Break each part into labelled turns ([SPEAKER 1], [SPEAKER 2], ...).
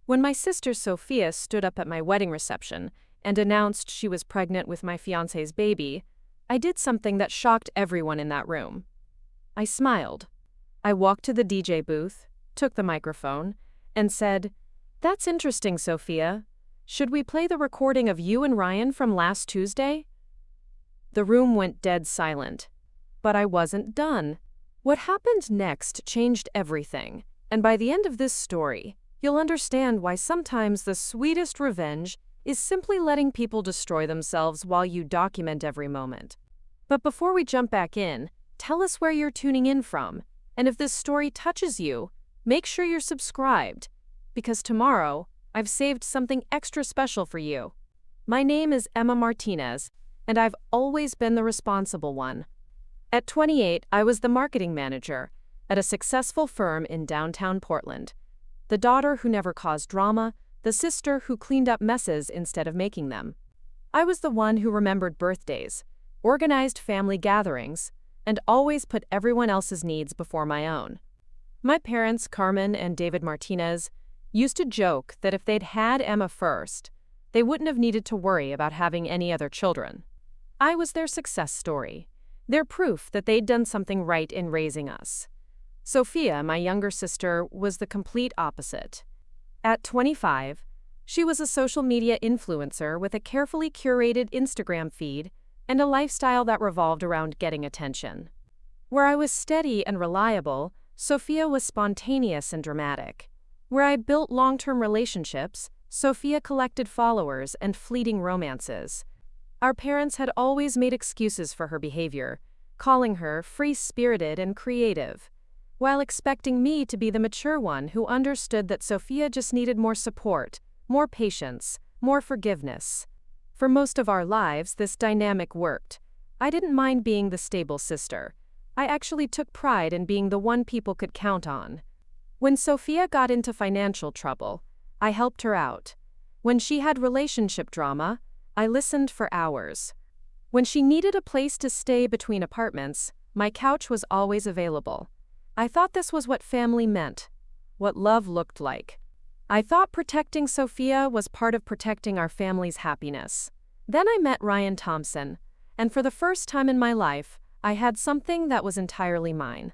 [SPEAKER 1] When my sister Sofia stood up at my wedding reception and announced she was pregnant with my fiancé's baby, I did something that shocked everyone in that room. I smiled. I walked to the DJ booth, took the microphone, and said, "That's interesting, Sofia. Should we play the recording of you and Ryan from last Tuesday?" The room went dead silent. But I wasn't done. What happened next changed everything, and by the end of this story, you'll understand why sometimes the sweetest revenge is simply letting people destroy themselves while you document every moment. But before we jump back in, tell us where you're tuning in from, and if this story touches you, make sure you're subscribed, because tomorrow, I've saved something extra special for you. My name is Emma Martinez, and I've always been the responsible one. At 28, I was the marketing manager at a successful firm in downtown Portland. The daughter who never caused drama, the sister who cleaned up messes instead of making them. I was the one who remembered birthdays, organized family gatherings, and always put everyone else's needs before my own. My parents, Carmen and David Martinez, used to joke that if they'd had Emma first, they wouldn't have needed to worry about having any other children. I was their success story, their proof that they'd done something right in raising us. Sofia, my younger sister, was the complete opposite. At 25, she was a social media influencer with a carefully curated Instagram feed and a lifestyle that revolved around getting attention. Where I was steady and reliable, Sofia was spontaneous and dramatic. Where I built long-term relationships, Sofia collected followers and fleeting romances. Our parents had always made excuses for her behavior, calling her free-spirited and creative, while expecting me to be the mature one who understood that Sofia just needed more support, more patience, more forgiveness. For most of our lives, this dynamic worked. I didn't mind being the stable sister. I actually took pride in being the one people could count on. When Sofia got into financial trouble, I helped her out. When she had relationship drama, I listened for hours. When she needed a place to stay between apartments, my couch was always available. I thought this was what family meant, what love looked like. I thought protecting Sofia was part of protecting our family's happiness. Then I met Ryan Thompson, and for the first time in my life, I had something that was entirely mine.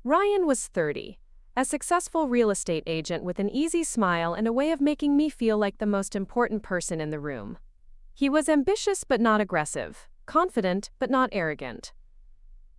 [SPEAKER 1] Ryan was 30, a successful real estate agent with an easy smile and a way of making me feel like the most important person in the room. He was ambitious but not aggressive, confident but not arrogant.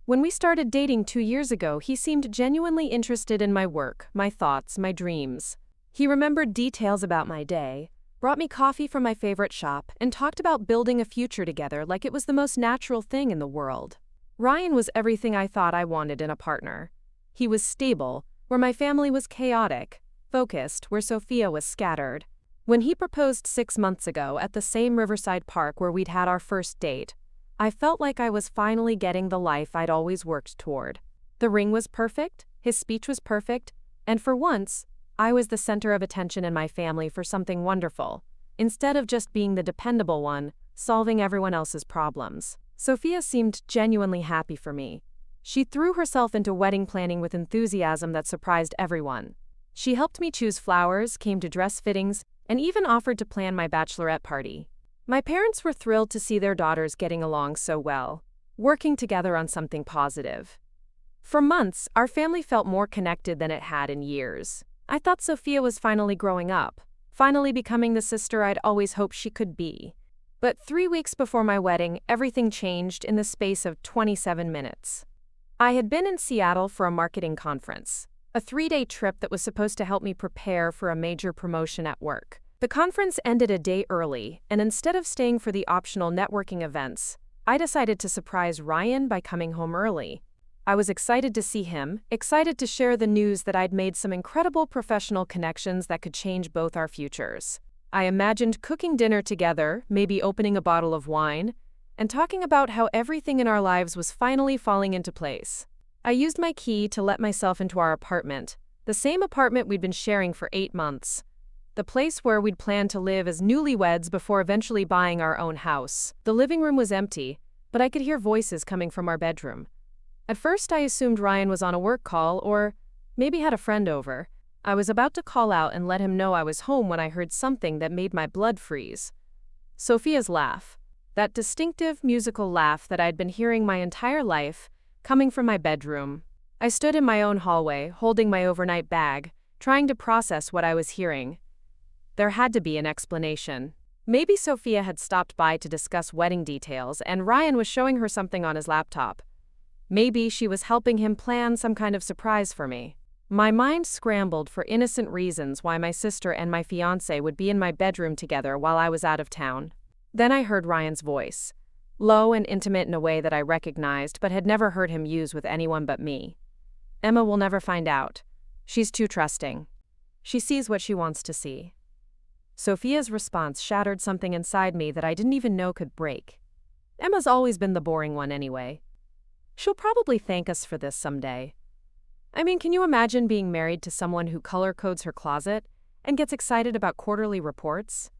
[SPEAKER 1] When we started dating 2 years ago, he seemed genuinely interested in my work, my thoughts, my dreams. He remembered details about my day, brought me coffee from my favorite shop, and talked about building a future together like it was the most natural thing in the world. Ryan was everything I thought I wanted in a partner. He was stable, where my family was chaotic, focused, where Sofia was scattered. When he proposed 6 months ago at the same Riverside Park where we'd had our first date, I felt like I was finally getting the life I'd always worked toward. The ring was perfect, his speech was perfect, and for once, I was the center of attention in my family for something wonderful, instead of just being the dependable one, solving everyone else's problems. Sofia seemed genuinely happy for me. She threw herself into wedding planning with enthusiasm that surprised everyone. She helped me choose flowers, came to dress fittings, and even offered to plan my bachelorette party. My parents were thrilled to see their daughters getting along so well, working together on something positive. For months, our family felt more connected than it had in years. I thought Sofia was finally growing up, finally becoming the sister I'd always hoped she could be. But 3 weeks before my wedding, everything changed in the space of 27 minutes. I had been in Seattle for a marketing conference, a 3-day trip that was supposed to help me prepare for a major promotion at work. The conference ended a day early, and instead of staying for the optional networking events, I decided to surprise Ryan by coming home early. I was excited to see him, excited to share the news that I'd made some incredible professional connections that could change both our futures. I imagined cooking dinner together, maybe opening a bottle of wine, and talking about how everything in our lives was finally falling into place. I used my key to let myself into our apartment, the same apartment we'd been sharing for 8 months. The place where we'd planned to live as newlyweds before eventually buying our own house. The living room was empty, but I could hear voices coming from our bedroom. At first I assumed Ryan was on a work call or maybe had a friend over. I was about to call out and let him know I was home when I heard something that made my blood freeze. Sofia's laugh. That distinctive musical laugh that I'd been hearing my entire life, coming from my bedroom. I stood in my own hallway, holding my overnight bag, trying to process what I was hearing. There had to be an explanation. Maybe Sofia had stopped by to discuss wedding details and Ryan was showing her something on his laptop. Maybe she was helping him plan some kind of surprise for me. My mind scrambled for innocent reasons why my sister and my fiancé would be in my bedroom together while I was out of town. Then I heard Ryan's voice, low and intimate in a way that I recognized but had never heard him use with anyone but me. Emma will never find out. She's too trusting. She sees what she wants to see. Sofia's response shattered something inside me that I didn't even know could break. Emma's always been the boring one anyway. She'll probably thank us for this someday. I mean, can you imagine being married to someone who color codes her closet and gets excited about quarterly reports?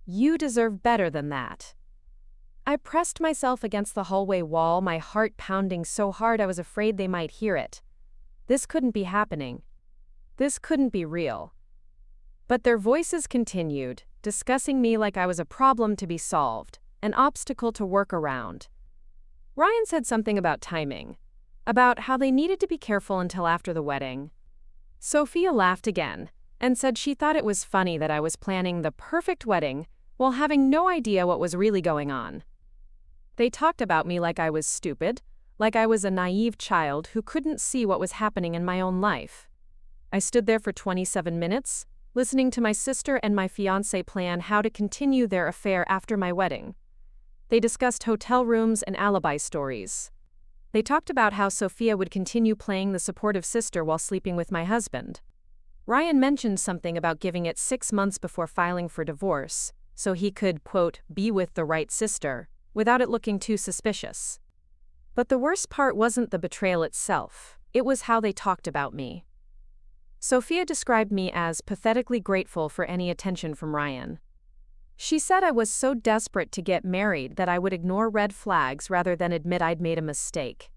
[SPEAKER 1] You deserve better than that. I pressed myself against the hallway wall, my heart pounding so hard I was afraid they might hear it. This couldn't be happening. This couldn't be real. But their voices continued, discussing me like I was a problem to be solved, an obstacle to work around. Ryan said something about timing, about how they needed to be careful until after the wedding. Sofia laughed again and said she thought it was funny that I was planning the perfect wedding while having no idea what was really going on. They talked about me like I was stupid, like I was a naive child who couldn't see what was happening in my own life. I stood there for 27 minutes, listening to my sister and my fiancé plan how to continue their affair after my wedding. They discussed hotel rooms and alibi stories. They talked about how Sofia would continue playing the supportive sister while sleeping with my husband. Ryan mentioned something about giving it 6 months before filing for divorce, so he could, quote, be with the right sister, without it looking too suspicious. But the worst part wasn't the betrayal itself, it was how they talked about me. Sofia described me as pathetically grateful for any attention from Ryan. She said I was so desperate to get married that I would ignore red flags rather than admit I'd made a mistake.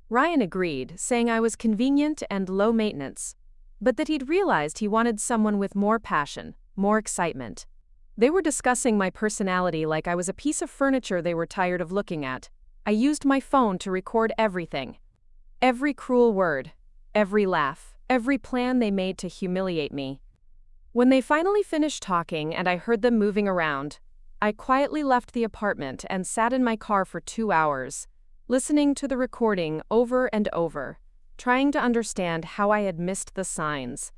[SPEAKER 1] Ryan agreed, saying I was convenient and low maintenance, but that he'd realized he wanted someone with more passion, more excitement. They were discussing my personality like I was a piece of furniture they were tired of looking at. I used my phone to record everything. Every cruel word, every laugh, every plan they made to humiliate me. When they finally finished talking and I heard them moving around, I quietly left the apartment and sat in my car for 2 hours, listening to the recording over and over, trying to understand how I had missed the signs.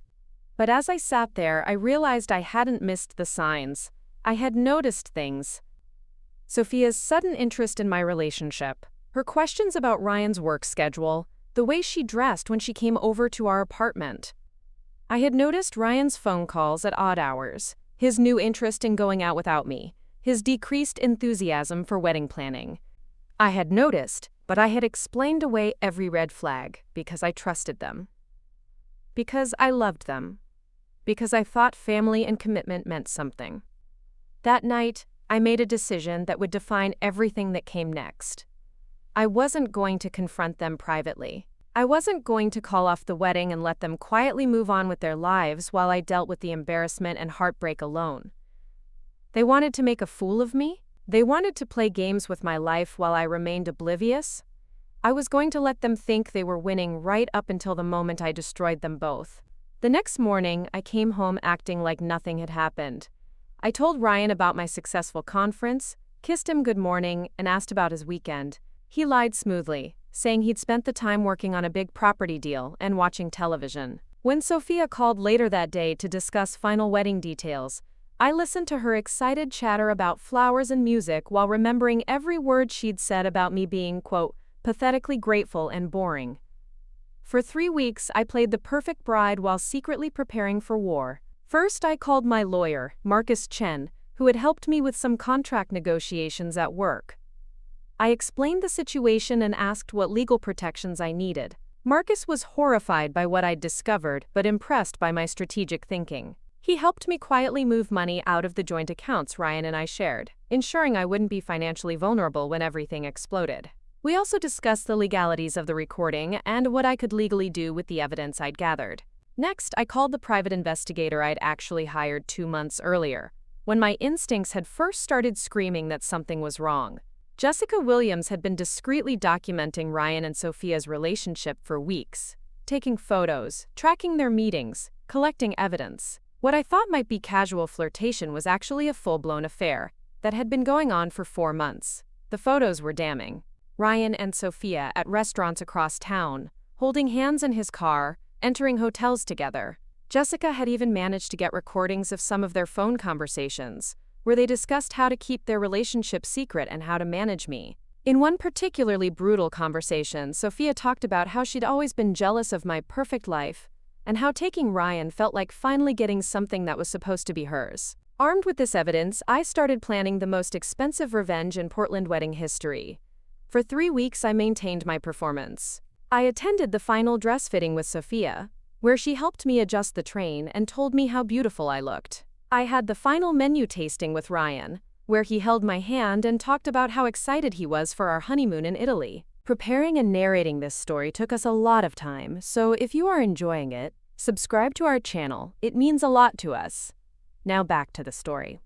[SPEAKER 1] But as I sat there, I realized I hadn't missed the signs. I had noticed things. Sofia's sudden interest in my relationship, her questions about Ryan's work schedule, the way she dressed when she came over to our apartment. I had noticed Ryan's phone calls at odd hours, his new interest in going out without me, his decreased enthusiasm for wedding planning. I had noticed, but I had explained away every red flag because I trusted them. Because I loved them. Because I thought family and commitment meant something. That night, I made a decision that would define everything that came next. I wasn't going to confront them privately. I wasn't going to call off the wedding and let them quietly move on with their lives while I dealt with the embarrassment and heartbreak alone. They wanted to make a fool of me? They wanted to play games with my life while I remained oblivious? I was going to let them think they were winning right up until the moment I destroyed them both. The next morning, I came home acting like nothing had happened. I told Ryan about my successful conference, kissed him good morning, and asked about his weekend. He lied smoothly, saying he'd spent the time working on a big property deal and watching television. When Sofia called later that day to discuss final wedding details, I listened to her excited chatter about flowers and music while remembering every word she'd said about me being, quote, pathetically grateful and boring. For 3 weeks, I played the perfect bride while secretly preparing for war. First, I called my lawyer, Marcus Chen, who had helped me with some contract negotiations at work. I explained the situation and asked what legal protections I needed. Marcus was horrified by what I'd discovered, but impressed by my strategic thinking. He helped me quietly move money out of the joint accounts Ryan and I shared, ensuring I wouldn't be financially vulnerable when everything exploded. We also discussed the legalities of the recording and what I could legally do with the evidence I'd gathered. Next, I called the private investigator I'd actually hired 2 months earlier, when my instincts had first started screaming that something was wrong. Jessica Williams had been discreetly documenting Ryan and Sofia's relationship for weeks, taking photos, tracking their meetings, collecting evidence. What I thought might be casual flirtation was actually a full-blown affair that had been going on for 4 months. The photos were damning. Ryan and Sofia at restaurants across town, holding hands in his car, entering hotels together. Jessica had even managed to get recordings of some of their phone conversations, where they discussed how to keep their relationship secret and how to manage me. In one particularly brutal conversation, Sofia talked about how she'd always been jealous of my perfect life, and how taking Ryan felt like finally getting something that was supposed to be hers. Armed with this evidence, I started planning the most expensive revenge in Portland wedding history. For 3 weeks, I maintained my performance. I attended the final dress fitting with Sofia, where she helped me adjust the train and told me how beautiful I looked. I had the final menu tasting with Ryan, where he held my hand and talked about how excited he was for our honeymoon in Italy. Preparing and narrating this story took us a lot of time, so if you are enjoying it, subscribe to our channel. It means a lot to us. Now back to the story.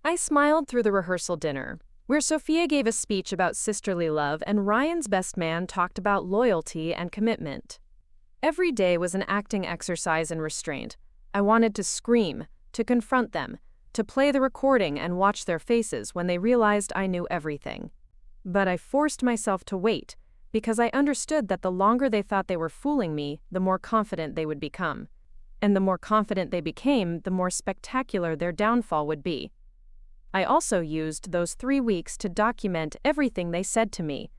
[SPEAKER 1] I smiled through the rehearsal dinner, where Sofia gave a speech about sisterly love and Ryan's best man talked about loyalty and commitment. Every day was an acting exercise in restraint. I wanted to scream, to confront them, to play the recording and watch their faces when they realized I knew everything. But I forced myself to wait, because I understood that the longer they thought they were fooling me, the more confident they would become. And the more confident they became, the more spectacular their downfall would be. I also used those 3 weeks to document everything they said to me.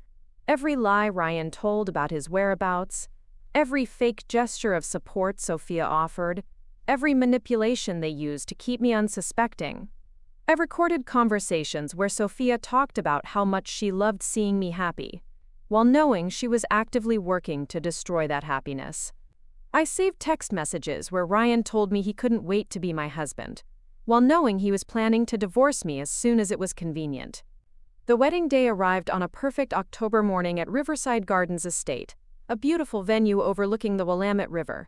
[SPEAKER 1] Every lie Ryan told about his whereabouts, every fake gesture of support Sofia offered, every manipulation they used to keep me unsuspecting. I recorded conversations where Sofia talked about how much she loved seeing me happy, while knowing she was actively working to destroy that happiness. I saved text messages where Ryan told me he couldn't wait to be my husband, while knowing he was planning to divorce me as soon as it was convenient. The wedding day arrived on a perfect October morning at Riverside Gardens Estate, a beautiful venue overlooking the Willamette River.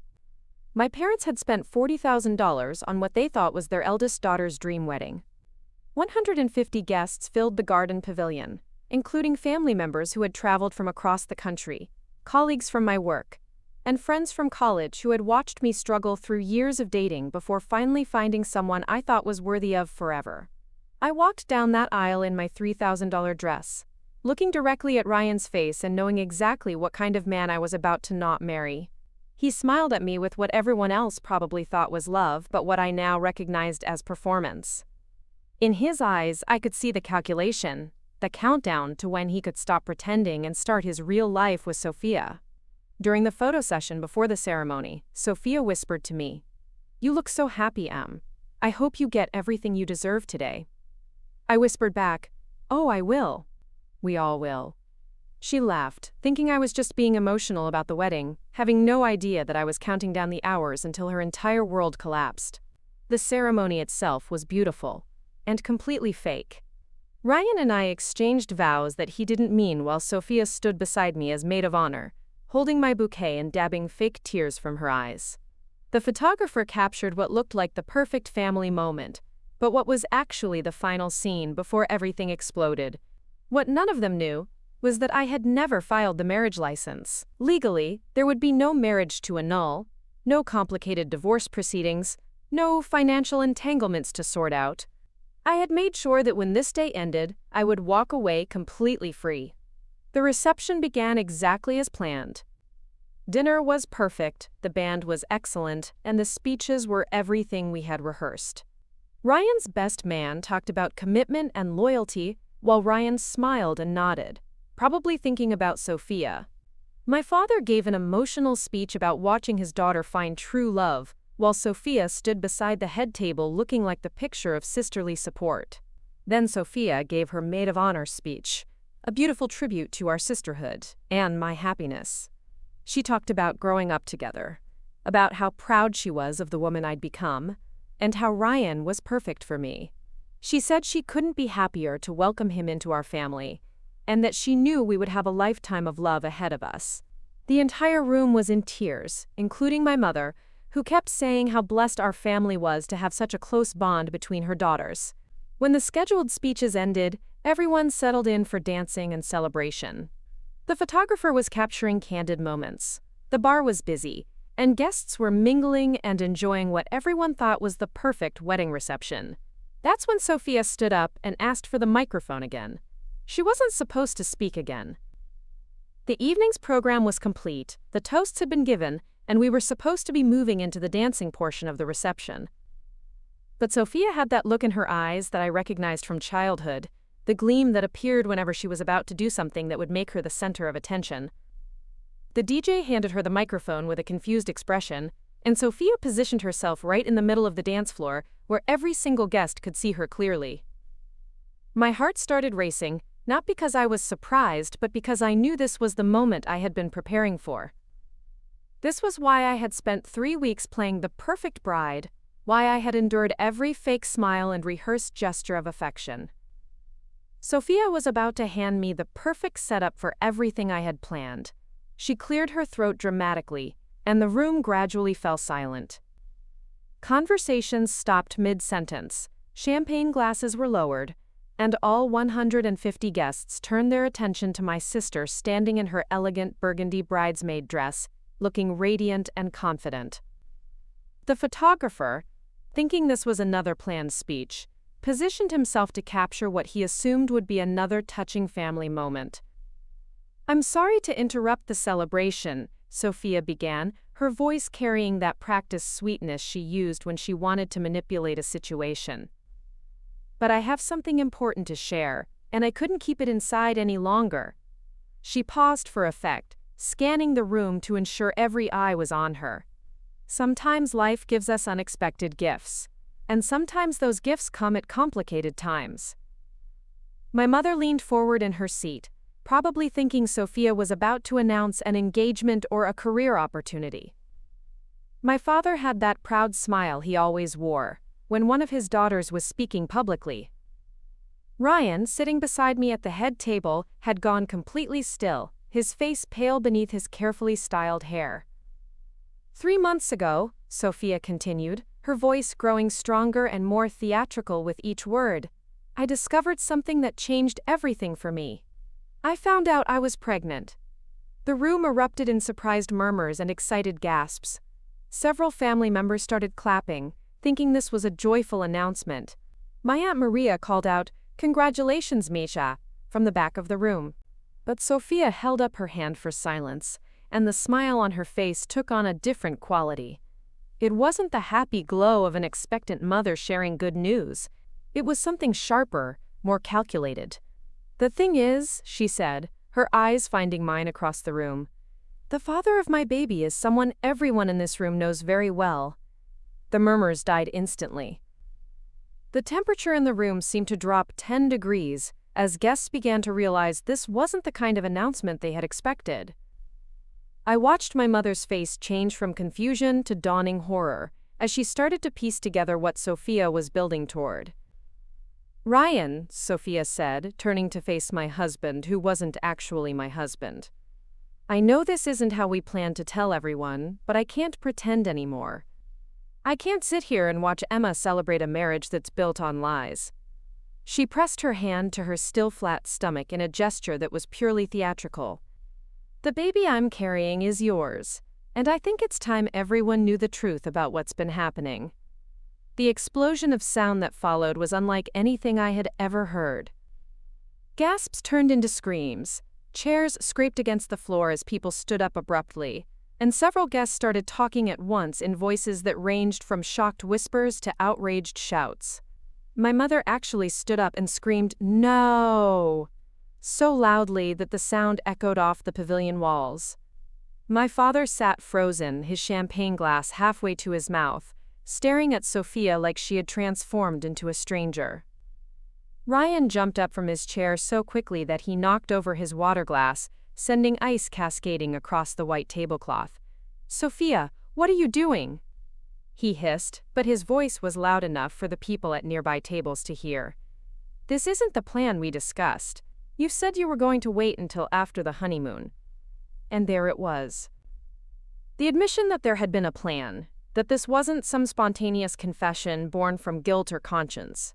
[SPEAKER 1] My parents had spent $40,000 on what they thought was their eldest daughter's dream wedding. 150 guests filled the garden pavilion, including family members who had traveled from across the country, colleagues from my work, and friends from college who had watched me struggle through years of dating before finally finding someone I thought was worthy of forever. I walked down that aisle in my $3,000 dress, looking directly at Ryan's face and knowing exactly what kind of man I was about to not marry. He smiled at me with what everyone else probably thought was love, but what I now recognized as performance. In his eyes, I could see the calculation, the countdown to when he could stop pretending and start his real life with Sofia. During the photo session before the ceremony, Sofia whispered to me, "You look so happy, Em. I hope you get everything you deserve today." I whispered back, "Oh, I will. We all will." She laughed, thinking I was just being emotional about the wedding, having no idea that I was counting down the hours until her entire world collapsed. The ceremony itself was beautiful, and completely fake. Ryan and I exchanged vows that he didn't mean while Sofia stood beside me as maid of honor, holding my bouquet and dabbing fake tears from her eyes. The photographer captured what looked like the perfect family moment, but what was actually the final scene before everything exploded. What none of them knew was that I had never filed the marriage license. Legally, there would be no marriage to annul, no complicated divorce proceedings, no financial entanglements to sort out. I had made sure that when this day ended, I would walk away completely free. The reception began exactly as planned. Dinner was perfect, the band was excellent, and the speeches were everything we had rehearsed. Ryan's best man talked about commitment and loyalty, while Ryan smiled and nodded, probably thinking about Sofia. My father gave an emotional speech about watching his daughter find true love, while Sofia stood beside the head table looking like the picture of sisterly support. Then Sofia gave her maid of honor speech, a beautiful tribute to our sisterhood and my happiness. She talked about growing up together, about how proud she was of the woman I'd become, and how Ryan was perfect for me. She said she couldn't be happier to welcome him into our family, and that she knew we would have a lifetime of love ahead of us. The entire room was in tears, including my mother, who kept saying how blessed our family was to have such a close bond between her daughters. When the scheduled speeches ended, everyone settled in for dancing and celebration. The photographer was capturing candid moments. The bar was busy, and guests were mingling and enjoying what everyone thought was the perfect wedding reception. That's when Sofia stood up and asked for the microphone again. She wasn't supposed to speak again. The evening's program was complete, the toasts had been given, and we were supposed to be moving into the dancing portion of the reception. But Sofia had that look in her eyes that I recognized from childhood, the gleam that appeared whenever she was about to do something that would make her the center of attention. The DJ handed her the microphone with a confused expression, and Sofia positioned herself right in the middle of the dance floor where every single guest could see her clearly. My heart started racing, not because I was surprised, but because I knew this was the moment I had been preparing for. This was why I had spent 3 weeks playing the perfect bride, why I had endured every fake smile and rehearsed gesture of affection. Sofia was about to hand me the perfect setup for everything I had planned. She cleared her throat dramatically, and the room gradually fell silent. Conversations stopped mid-sentence, champagne glasses were lowered, and all 150 guests turned their attention to my sister standing in her elegant burgundy bridesmaid dress, looking radiant and confident. The photographer, thinking this was another planned speech, positioned himself to capture what he assumed would be another touching family moment. "I'm sorry to interrupt the celebration," Sofia began, her voice carrying that practiced sweetness she used when she wanted to manipulate a situation. "But I have something important to share, and I couldn't keep it inside any longer." She paused for effect, scanning the room to ensure every eye was on her. Sometimes life gives us unexpected gifts, and sometimes those gifts come at complicated times. My mother leaned forward in her seat, probably thinking Sofia was about to announce an engagement or a career opportunity. My father had that proud smile he always wore when one of his daughters was speaking publicly. Ryan, sitting beside me at the head table, had gone completely still, his face pale beneath his carefully styled hair. 3 months ago, Sofia continued, her voice growing stronger and more theatrical with each word, I discovered something that changed everything for me. I found out I was pregnant. The room erupted in surprised murmurs and excited gasps. Several family members started clapping, thinking this was a joyful announcement. My Aunt Maria called out, "Congratulations, Misha," from the back of the room. But Sofia held up her hand for silence, and the smile on her face took on a different quality. It wasn't the happy glow of an expectant mother sharing good news. It was something sharper, more calculated. "The thing is," she said, her eyes finding mine across the room, "the father of my baby is someone everyone in this room knows very well." The murmurs died instantly. The temperature in the room seemed to drop 10 degrees as guests began to realize this wasn't the kind of announcement they had expected. I watched my mother's face change from confusion to dawning horror as she started to piece together what Sofia was building toward. "Ryan," Sofia said, turning to face my husband, who wasn't actually my husband. "I know this isn't how we planned to tell everyone, but I can't pretend anymore. I can't sit here and watch Emma celebrate a marriage that's built on lies." She pressed her hand to her still flat stomach in a gesture that was purely theatrical. "The baby I'm carrying is yours, and I think it's time everyone knew the truth about what's been happening." The explosion of sound that followed was unlike anything I had ever heard. Gasps turned into screams, chairs scraped against the floor as people stood up abruptly, and several guests started talking at once in voices that ranged from shocked whispers to outraged shouts. My mother actually stood up and screamed, "No!" so loudly that the sound echoed off the pavilion walls. My father sat frozen, his champagne glass halfway to his mouth, staring at Sofia like she had transformed into a stranger. Ryan jumped up from his chair so quickly that he knocked over his water glass, sending ice cascading across the white tablecloth. "Sofia, what are you doing?" he hissed, but his voice was loud enough for the people at nearby tables to hear. "This isn't the plan we discussed. You said you were going to wait until after the honeymoon." And there it was. The admission that there had been a plan, that this wasn't some spontaneous confession born from guilt or conscience.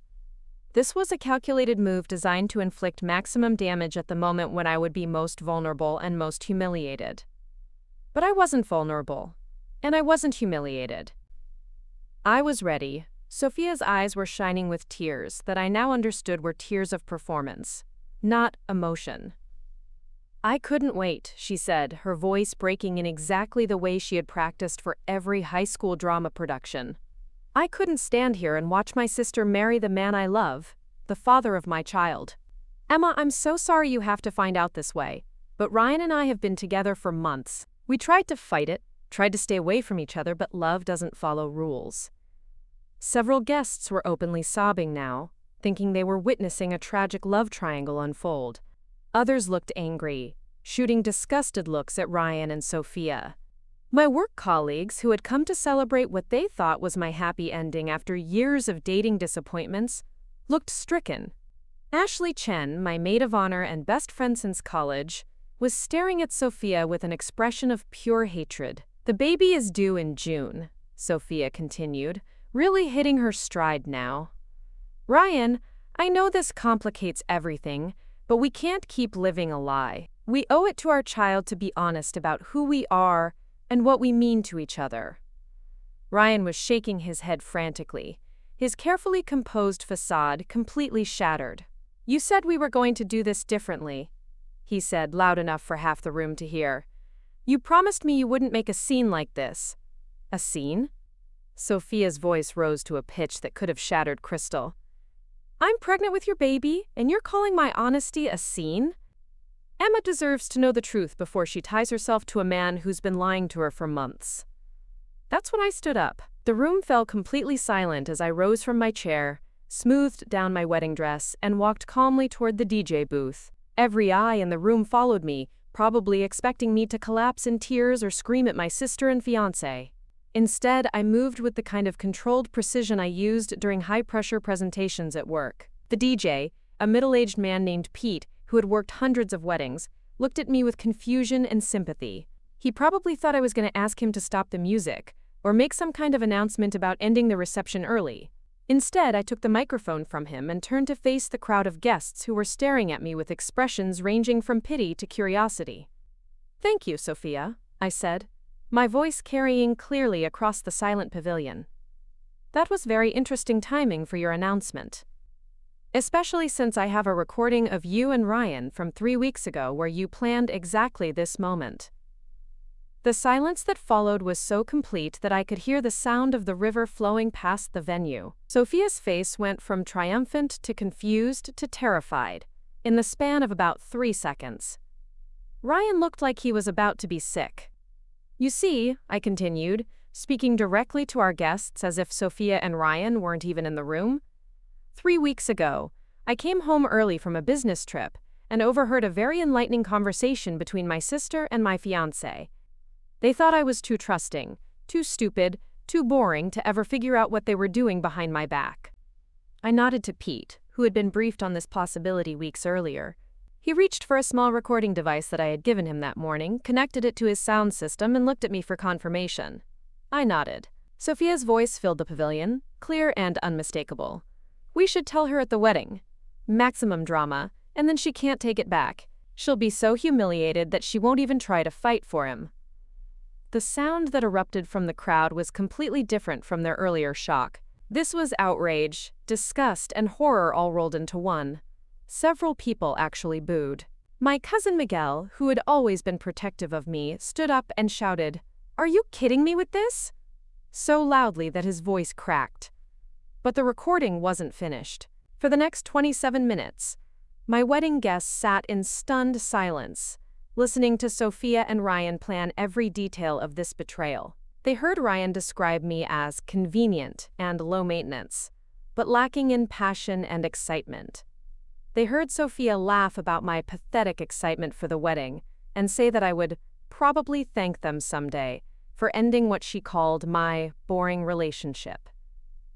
[SPEAKER 1] This was a calculated move designed to inflict maximum damage at the moment when I would be most vulnerable and most humiliated. But I wasn't vulnerable, and I wasn't humiliated. I was ready. Sofia's eyes were shining with tears that I now understood were tears of performance, not emotion. "I couldn't wait," she said, her voice breaking in exactly the way she had practiced for every high school drama production. "I couldn't stand here and watch my sister marry the man I love, the father of my child. Emma, I'm so sorry you have to find out this way, but Ryan and I have been together for months. We tried to fight it, tried to stay away from each other, but love doesn't follow rules." Several guests were openly sobbing now, thinking they were witnessing a tragic love triangle unfold. Others looked angry, shooting disgusted looks at Ryan and Sofia. My work colleagues, who had come to celebrate what they thought was my happy ending after years of dating disappointments, looked stricken. Ashley Chen, my maid of honor and best friend since college, was staring at Sofia with an expression of pure hatred. "The baby is due in June," Sofia continued, really hitting her stride now. "Ryan, I know this complicates everything, but we can't keep living a lie. We owe it to our child to be honest about who we are and what we mean to each other." Ryan was shaking his head frantically, his carefully composed facade completely shattered. "You said we were going to do this differently," he said, loud enough for half the room to hear. "You promised me you wouldn't make a scene like this." "A scene?" Sofia's voice rose to a pitch that could have shattered crystal. "I'm pregnant with your baby, and you're calling my honesty a scene? Emma deserves to know the truth before she ties herself to a man who's been lying to her for months." That's when I stood up. The room fell completely silent as I rose from my chair, smoothed down my wedding dress, and walked calmly toward the DJ booth. Every eye in the room followed me, probably expecting me to collapse in tears or scream at my sister and fiancé. Instead, I moved with the kind of controlled precision I used during high-pressure presentations at work. The DJ, a middle-aged man named Pete, who had worked hundreds of weddings, looked at me with confusion and sympathy. He probably thought I was going to ask him to stop the music, or make some kind of announcement about ending the reception early. Instead, I took the microphone from him and turned to face the crowd of guests who were staring at me with expressions ranging from pity to curiosity. "Thank you, Sofia," I said, my voice carrying clearly across the silent pavilion. "That was very interesting timing for your announcement. Especially since I have a recording of you and Ryan from 3 weeks ago where you planned exactly this moment." The silence that followed was so complete that I could hear the sound of the river flowing past the venue. Sofia's face went from triumphant to confused to terrified, in the span of about 3 seconds. Ryan looked like he was about to be sick. "You see," I continued, speaking directly to our guests as if Sofia and Ryan weren't even in the room, 3 weeks ago, I came home early from a business trip and overheard a very enlightening conversation between my sister and my fiancé. They thought I was too trusting, too stupid, too boring to ever figure out what they were doing behind my back. I nodded to Pete, who had been briefed on this possibility weeks earlier. He reached for a small recording device that I had given him that morning, connected it to his sound system, and looked at me for confirmation. I nodded. Sofia's voice filled the pavilion, clear and unmistakable. "We should tell her at the wedding. Maximum drama, and then she can't take it back. She'll be so humiliated that she won't even try to fight for him." The sound that erupted from the crowd was completely different from their earlier shock. This was outrage, disgust, and horror all rolled into one. Several people actually booed. My cousin Miguel, who had always been protective of me, stood up and shouted, "Are you kidding me with this?" so loudly that his voice cracked. But the recording wasn't finished. For the next 27 minutes, my wedding guests sat in stunned silence, listening to Sofia and Ryan plan every detail of this betrayal. They heard Ryan describe me as convenient and low maintenance, but lacking in passion and excitement. They heard Sofia laugh about my pathetic excitement for the wedding and say that I would probably thank them someday for ending what she called my boring relationship.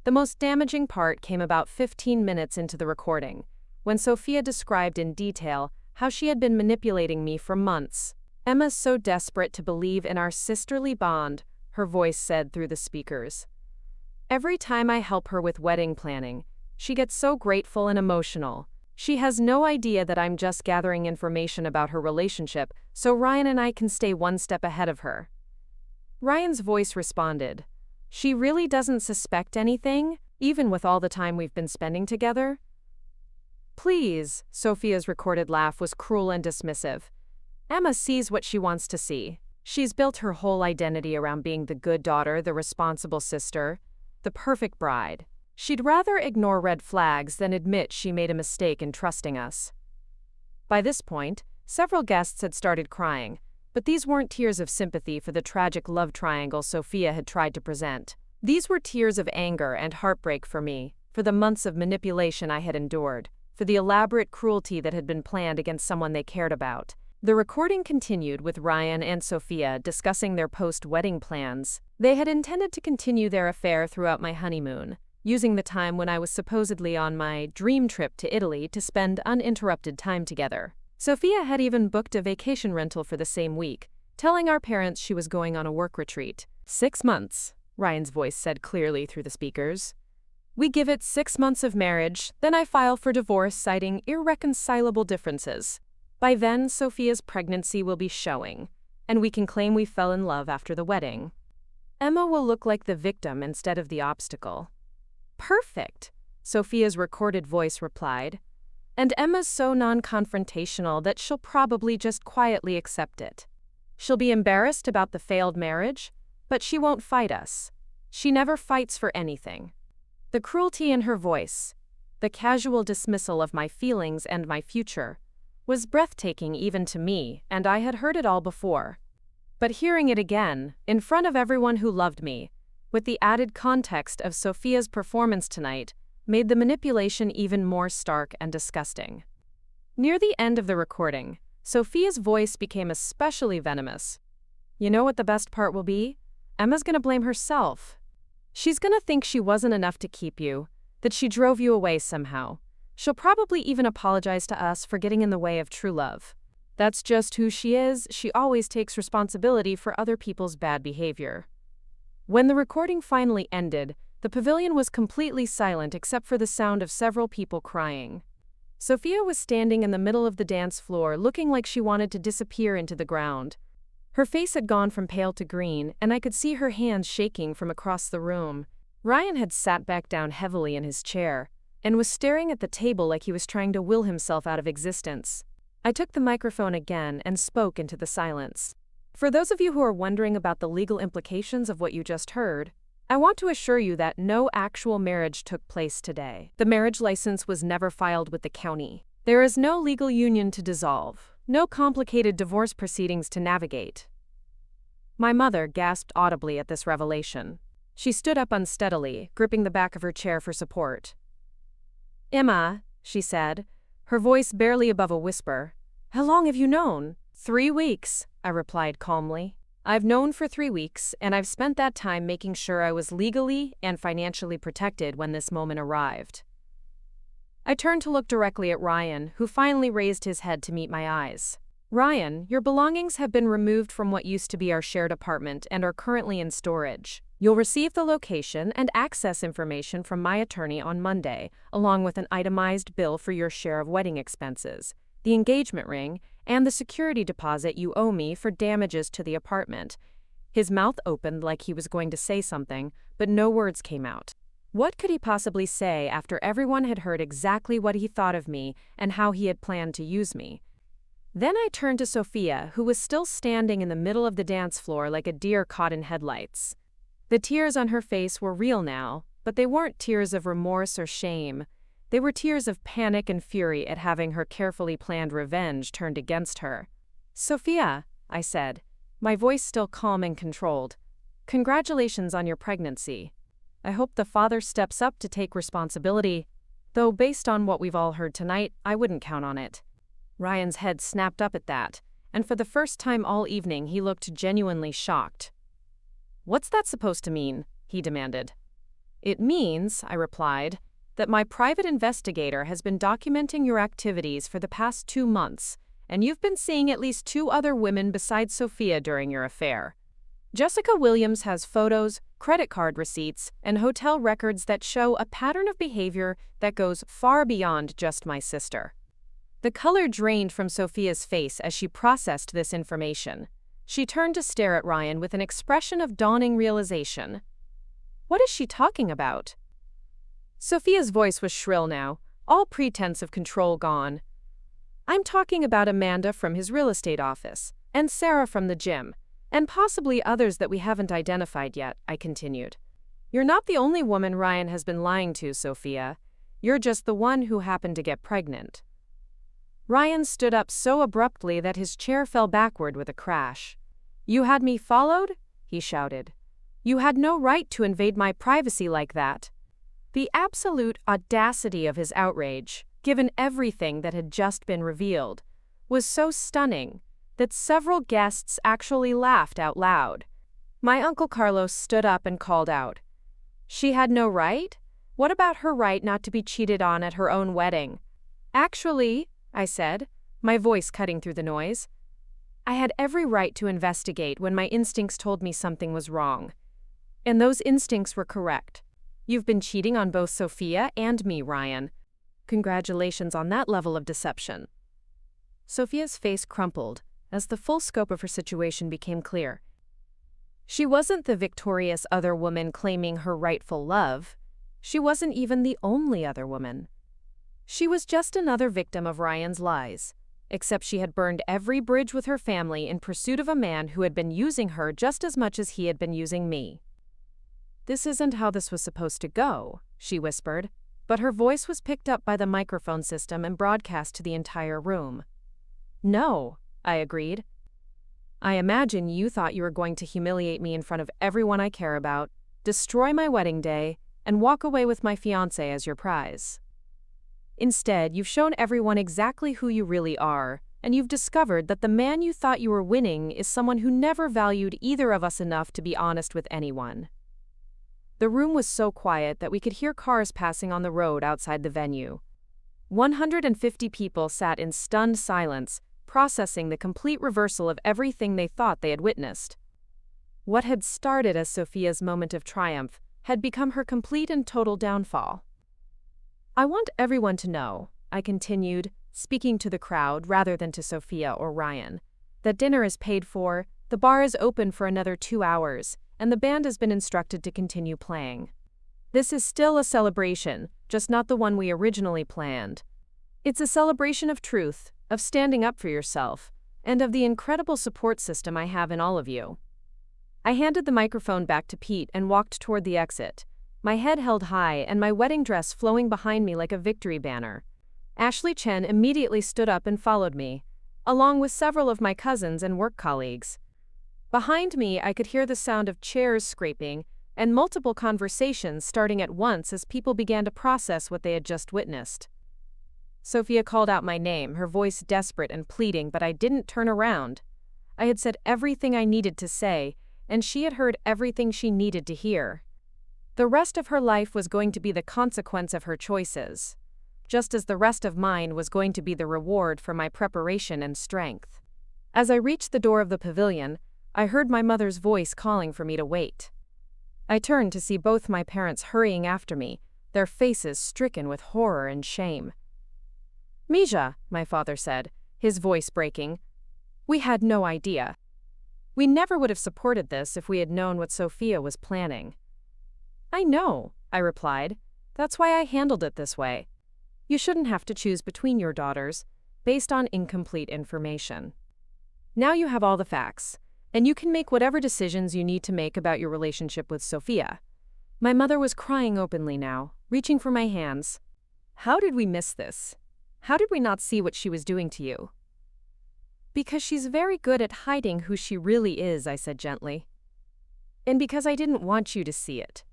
[SPEAKER 1] The most damaging part came about 15 minutes into the recording, when Sofia described in detail how she had been manipulating me for months. "Emma's so desperate to believe in our sisterly bond, her voice said through the speakers. "Every time I help her with wedding planning, she gets so grateful and emotional. She has no idea that I'm just gathering information about her relationship so Ryan and I can stay one step ahead of her." Ryan's voice responded, "She really doesn't suspect anything, even with all the time we've been spending together?" "Please," Sofia's recorded laugh was cruel and dismissive. "Emma sees what she wants to see. She's built her whole identity around being the good daughter, the responsible sister, the perfect bride. She'd rather ignore red flags than admit she made a mistake in trusting us." By this point, several guests had started crying, but these weren't tears of sympathy for the tragic love triangle Sofia had tried to present. These were tears of anger and heartbreak for me, for the months of manipulation I had endured, for the elaborate cruelty that had been planned against someone they cared about. The recording continued with Ryan and Sofia discussing their post-wedding plans. They had intended to continue their affair throughout my honeymoon, using the time when I was supposedly on my dream trip to Italy to spend uninterrupted time together. Sofia had even booked a vacation rental for the same week, telling our parents she was going on a work retreat. 6 months, Ryan's voice said clearly through the speakers. "We give it 6 months of marriage, then I file for divorce citing irreconcilable differences. By then, Sofia's pregnancy will be showing, and we can claim we fell in love after the wedding. Emma will look like the victim instead of the obstacle." "Perfect," Sofia's recorded voice replied. "And Emma's so non-confrontational that she'll probably just quietly accept it. She'll be embarrassed about the failed marriage, but she won't fight us. She never fights for anything." The cruelty in her voice, the casual dismissal of my feelings and my future, was breathtaking even to me, and I had heard it all before. But hearing it again, in front of everyone who loved me, with the added context of Sofia's performance tonight, made the manipulation even more stark and disgusting. Near the end of the recording, Sofia's voice became especially venomous. "You know what the best part will be? Emma's gonna blame herself. She's gonna think she wasn't enough to keep you, that she drove you away somehow. She'll probably even apologize to us for getting in the way of true love. That's just who she is. She always takes responsibility for other people's bad behavior." When the recording finally ended, the pavilion was completely silent except for the sound of several people crying. Sofia was standing in the middle of the dance floor looking like she wanted to disappear into the ground. Her face had gone from pale to green, and I could see her hands shaking from across the room. Ryan had sat back down heavily in his chair and was staring at the table like he was trying to will himself out of existence. I took the microphone again and spoke into the silence. "For those of you who are wondering about the legal implications of what you just heard, I want to assure you that no actual marriage took place today. The marriage license was never filed with the county. There is no legal union to dissolve, no complicated divorce proceedings to navigate." My mother gasped audibly at this revelation. She stood up unsteadily, gripping the back of her chair for support. "Emma," she said, her voice barely above a whisper, "how long have you known?" 3 weeks, I replied calmly. "I've known for 3 weeks, and I've spent that time making sure I was legally and financially protected when this moment arrived." I turned to look directly at Ryan, who finally raised his head to meet my eyes. "Ryan, your belongings have been removed from what used to be our shared apartment and are currently in storage. You'll receive the location and access information from my attorney on Monday, along with an itemized bill for your share of wedding expenses, the engagement ring, and the security deposit you owe me for damages to the apartment." His mouth opened like he was going to say something, but no words came out. What could he possibly say after everyone had heard exactly what he thought of me and how he had planned to use me? Then I turned to Sofia, who was still standing in the middle of the dance floor like a deer caught in headlights. The tears on her face were real now, but they weren't tears of remorse or shame. They were tears of panic and fury at having her carefully planned revenge turned against her. "Sofia," I said, my voice still calm and controlled, "congratulations on your pregnancy. I hope the father steps up to take responsibility, though based on what we've all heard tonight, I wouldn't count on it." Ryan's head snapped up at that, and for the first time all evening he looked genuinely shocked. "What's that supposed to mean?" he demanded. "It means," I replied, "that my private investigator has been documenting your activities for the past 2 months, and you've been seeing at least 2 other women besides Sofia during your affair. Jessica Williams has photos, credit card receipts, and hotel records that show a pattern of behavior that goes far beyond just my sister. The color drained from Sofia's face as she processed this information. She turned to stare at Ryan with an expression of dawning realization. What is she talking about? Sofia's voice was shrill now, all pretense of control gone. I'm talking about Amanda from his real estate office, and Sarah from the gym, and possibly others that we haven't identified yet, I continued. You're not the only woman Ryan has been lying to, Sofia. You're just the one who happened to get pregnant. Ryan stood up so abruptly that his chair fell backward with a crash. You had me followed? He shouted. You had no right to invade my privacy like that. The absolute audacity of his outrage, given everything that had just been revealed, was so stunning that several guests actually laughed out loud. My Uncle Carlos stood up and called out. She had no right? What about her right not to be cheated on at her own wedding? Actually, I said, my voice cutting through the noise, I had every right to investigate when my instincts told me something was wrong. And those instincts were correct. You've been cheating on both Sofia and me, Ryan. Congratulations on that level of deception. Sofia's face crumpled as the full scope of her situation became clear. She wasn't the victorious other woman claiming her rightful love. She wasn't even the only other woman. She was just another victim of Ryan's lies, except she had burned every bridge with her family in pursuit of a man who had been using her just as much as he had been using me. This isn't how this was supposed to go, she whispered, but her voice was picked up by the microphone system and broadcast to the entire room. No, I agreed. I imagine you thought you were going to humiliate me in front of everyone I care about, destroy my wedding day, and walk away with my fiancé as your prize. Instead, you've shown everyone exactly who you really are, and you've discovered that the man you thought you were winning is someone who never valued either of us enough to be honest with anyone. The room was so quiet that we could hear cars passing on the road outside the venue. 150 people sat in stunned silence, processing the complete reversal of everything they thought they had witnessed. What had started as Sofia's moment of triumph had become her complete and total downfall. I want everyone to know, I continued, speaking to the crowd rather than to Sofia or Ryan, that dinner is paid for, the bar is open for another 2 hours, and the band has been instructed to continue playing. This is still a celebration, just not the one we originally planned. It's a celebration of truth, of standing up for yourself, and of the incredible support system I have in all of you. I handed the microphone back to Pete and walked toward the exit, my head held high and my wedding dress flowing behind me like a victory banner. Ashley Chen immediately stood up and followed me, along with several of my cousins and work colleagues. Behind me, I could hear the sound of chairs scraping and multiple conversations starting at once as people began to process what they had just witnessed. Sofia called out my name, her voice desperate and pleading, but I didn't turn around. I had said everything I needed to say, and she had heard everything she needed to hear. The rest of her life was going to be the consequence of her choices, just as the rest of mine was going to be the reward for my preparation and strength. As I reached the door of the pavilion, I heard my mother's voice calling for me to wait. I turned to see both my parents hurrying after me, their faces stricken with horror and shame. Misha, my father said, his voice breaking, we had no idea. We never would have supported this if we had known what Sofia was planning. I know, I replied. That's why I handled it this way. You shouldn't have to choose between your daughters, based on incomplete information. Now you have all the facts, and you can make whatever decisions you need to make about your relationship with Sofia. My mother was crying openly now, reaching for my hands. How did we miss this? How did we not see what she was doing to you? Because she's very good at hiding who she really is, I said gently. And because I didn't want you to see it.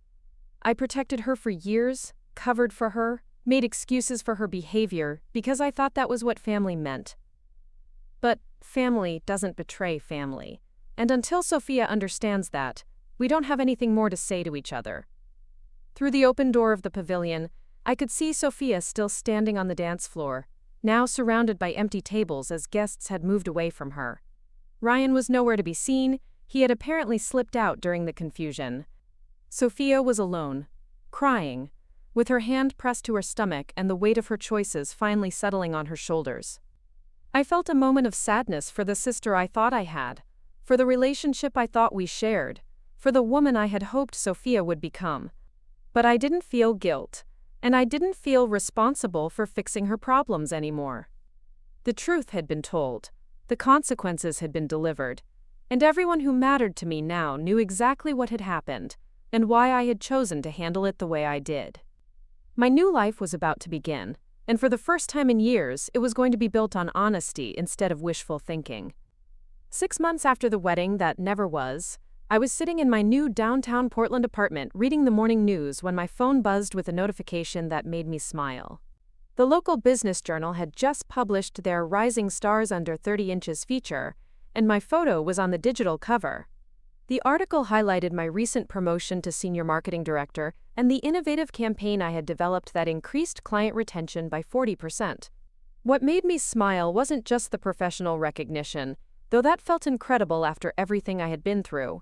[SPEAKER 1] I protected her for years, covered for her, made excuses for her behavior because I thought that was what family meant. But family doesn't betray family, and until Sofia understands that, we don't have anything more to say to each other. Through the open door of the pavilion, I could see Sofia still standing on the dance floor, now surrounded by empty tables as guests had moved away from her. Ryan was nowhere to be seen, He had apparently slipped out during the confusion. Sofia was alone, crying, with her hand pressed to her stomach and the weight of her choices finally settling on her shoulders. I felt a moment of sadness for the sister I thought I had, for the relationship I thought we shared, for the woman I had hoped Sofia would become. But I didn't feel guilt, and I didn't feel responsible for fixing her problems anymore. The truth had been told, the consequences had been delivered, and everyone who mattered to me now knew exactly what had happened and why I had chosen to handle it the way I did. My new life was about to begin, and for the first time in years, it was going to be built on honesty instead of wishful thinking. 6 months after the wedding that never was, I was sitting in my new downtown Portland apartment reading the morning news when my phone buzzed with a notification that made me smile. The local business journal had just published their Rising Stars Under 30 Inches feature, and my photo was on the digital cover. The article highlighted my recent promotion to senior marketing director and the innovative campaign I had developed that increased client retention by 40%. What made me smile wasn't just the professional recognition, though that felt incredible after everything I had been through.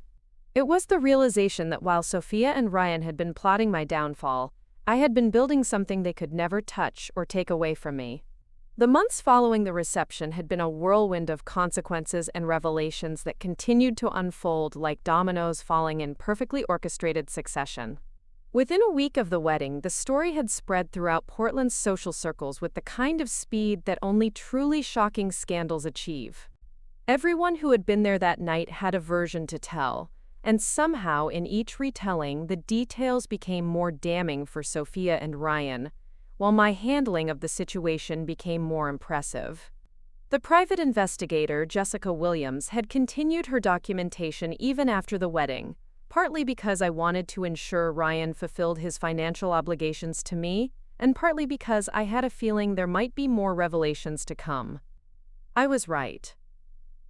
[SPEAKER 1] It was the realization that while Sofia and Ryan had been plotting my downfall, I had been building something they could never touch or take away from me. The months following the reception had been a whirlwind of consequences and revelations that continued to unfold like dominoes falling in perfectly orchestrated succession. Within a week of the wedding, the story had spread throughout Portland's social circles with the kind of speed that only truly shocking scandals achieve. Everyone who had been there that night had a version to tell, and somehow in each retelling, the details became more damning for Sofia and Ryan, while my handling of the situation became more impressive. The private investigator, Jessica Williams, had continued her documentation even after the wedding, partly because I wanted to ensure Ryan fulfilled his financial obligations to me, and partly because I had a feeling there might be more revelations to come. I was right.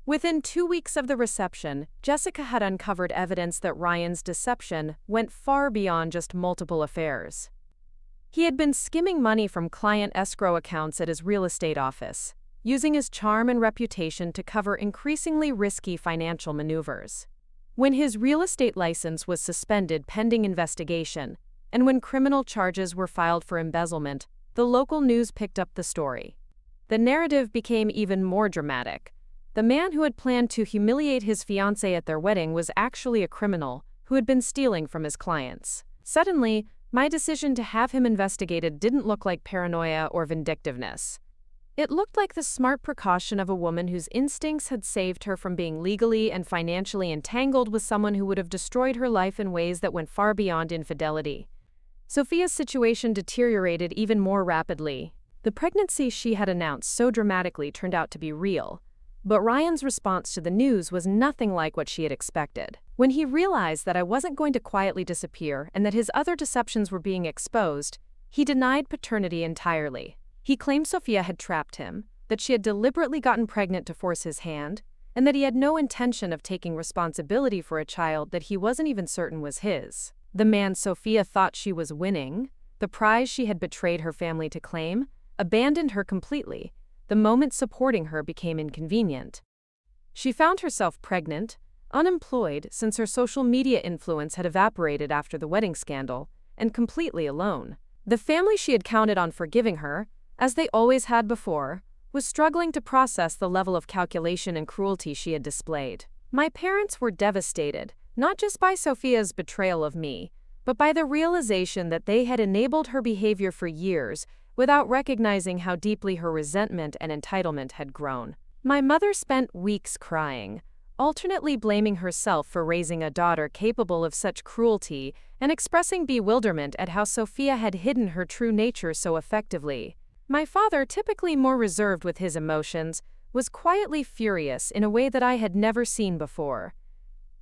[SPEAKER 1] Within 2 weeks of the reception, Jessica had uncovered evidence that Ryan's deception went far beyond just multiple affairs. He had been skimming money from client escrow accounts at his real estate office, using his charm and reputation to cover increasingly risky financial maneuvers. When his real estate license was suspended pending investigation, and when criminal charges were filed for embezzlement, the local news picked up the story. The narrative became even more dramatic. The man who had planned to humiliate his fiancée at their wedding was actually a criminal who had been stealing from his clients. Suddenly, my decision to have him investigated didn't look like paranoia or vindictiveness. It looked like the smart precaution of a woman whose instincts had saved her from being legally and financially entangled with someone who would have destroyed her life in ways that went far beyond infidelity. Sofia's situation deteriorated even more rapidly. The pregnancy she had announced so dramatically turned out to be real, but Ryan's response to the news was nothing like what she had expected. When he realized that I wasn't going to quietly disappear and that his other deceptions were being exposed, he denied paternity entirely. He claimed Sofia had trapped him, that she had deliberately gotten pregnant to force his hand, and that he had no intention of taking responsibility for a child that he wasn't even certain was his. The man Sofia thought she was winning, the prize she had betrayed her family to claim, abandoned her completely. The moment supporting her became inconvenient. She found herself pregnant, unemployed since her social media influence had evaporated after the wedding scandal, and completely alone. The family she had counted on forgiving her, as they always had before, was struggling to process the level of calculation and cruelty she had displayed. My parents were devastated, not just by Sofia's betrayal of me, but by the realization that they had enabled her behavior for years without recognizing how deeply her resentment and entitlement had grown. My mother spent weeks crying, alternately blaming herself for raising a daughter capable of such cruelty and expressing bewilderment at how Sofia had hidden her true nature so effectively. My father, typically more reserved with his emotions, was quietly furious in a way that I had never seen before.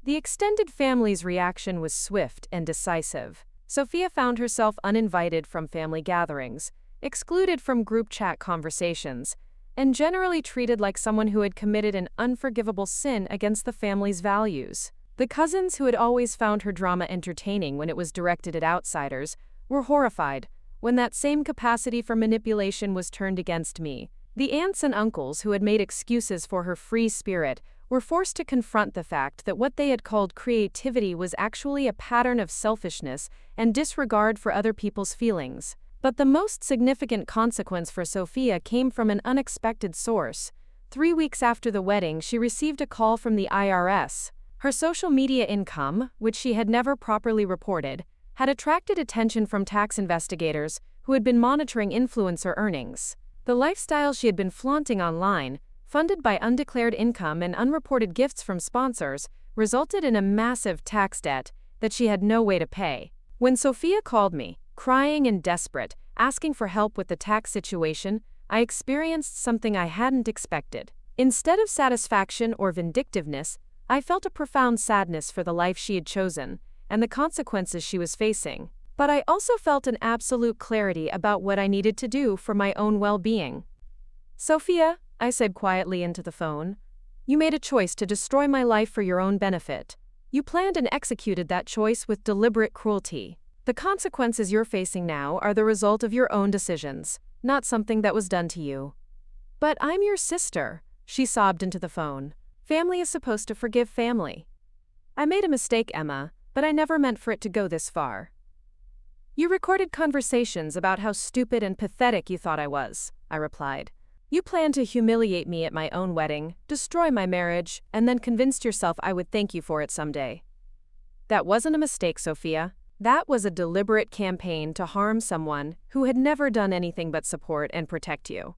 [SPEAKER 1] The extended family's reaction was swift and decisive. Sofia found herself uninvited from family gatherings, excluded from group chat conversations, and generally treated like someone who had committed an unforgivable sin against the family's values. The cousins who had always found her drama entertaining when it was directed at outsiders were horrified when that same capacity for manipulation was turned against me. The aunts and uncles who had made excuses for her free spirit were forced to confront the fact that what they had called creativity was actually a pattern of selfishness and disregard for other people's feelings. But the most significant consequence for Sofia came from an unexpected source. 3 weeks after the wedding, she received a call from the IRS. Her social media income, which she had never properly reported, had attracted attention from tax investigators who had been monitoring influencer earnings. The lifestyle she had been flaunting online, funded by undeclared income and unreported gifts from sponsors, resulted in a massive tax debt that she had no way to pay. When Sofia called me, crying and desperate, asking for help with the tax situation, I experienced something I hadn't expected. Instead of satisfaction or vindictiveness, I felt a profound sadness for the life she had chosen and the consequences she was facing. But I also felt an absolute clarity about what I needed to do for my own well-being. "Sofia," I said quietly into the phone, "you made a choice to destroy my life for your own benefit. You planned and executed that choice with deliberate cruelty. The consequences you're facing now are the result of your own decisions, not something that was done to you." "But I'm your sister," she sobbed into the phone. "Family is supposed to forgive family." "I made a mistake, Emma, but I never meant for it to go this far." "You recorded conversations about how stupid and pathetic you thought I was," I replied. "You planned to humiliate me at my own wedding, destroy my marriage, and then convinced yourself I would thank you for it someday." "That wasn't a mistake, Sofia. That was a deliberate campaign to harm someone who had never done anything but support and protect you."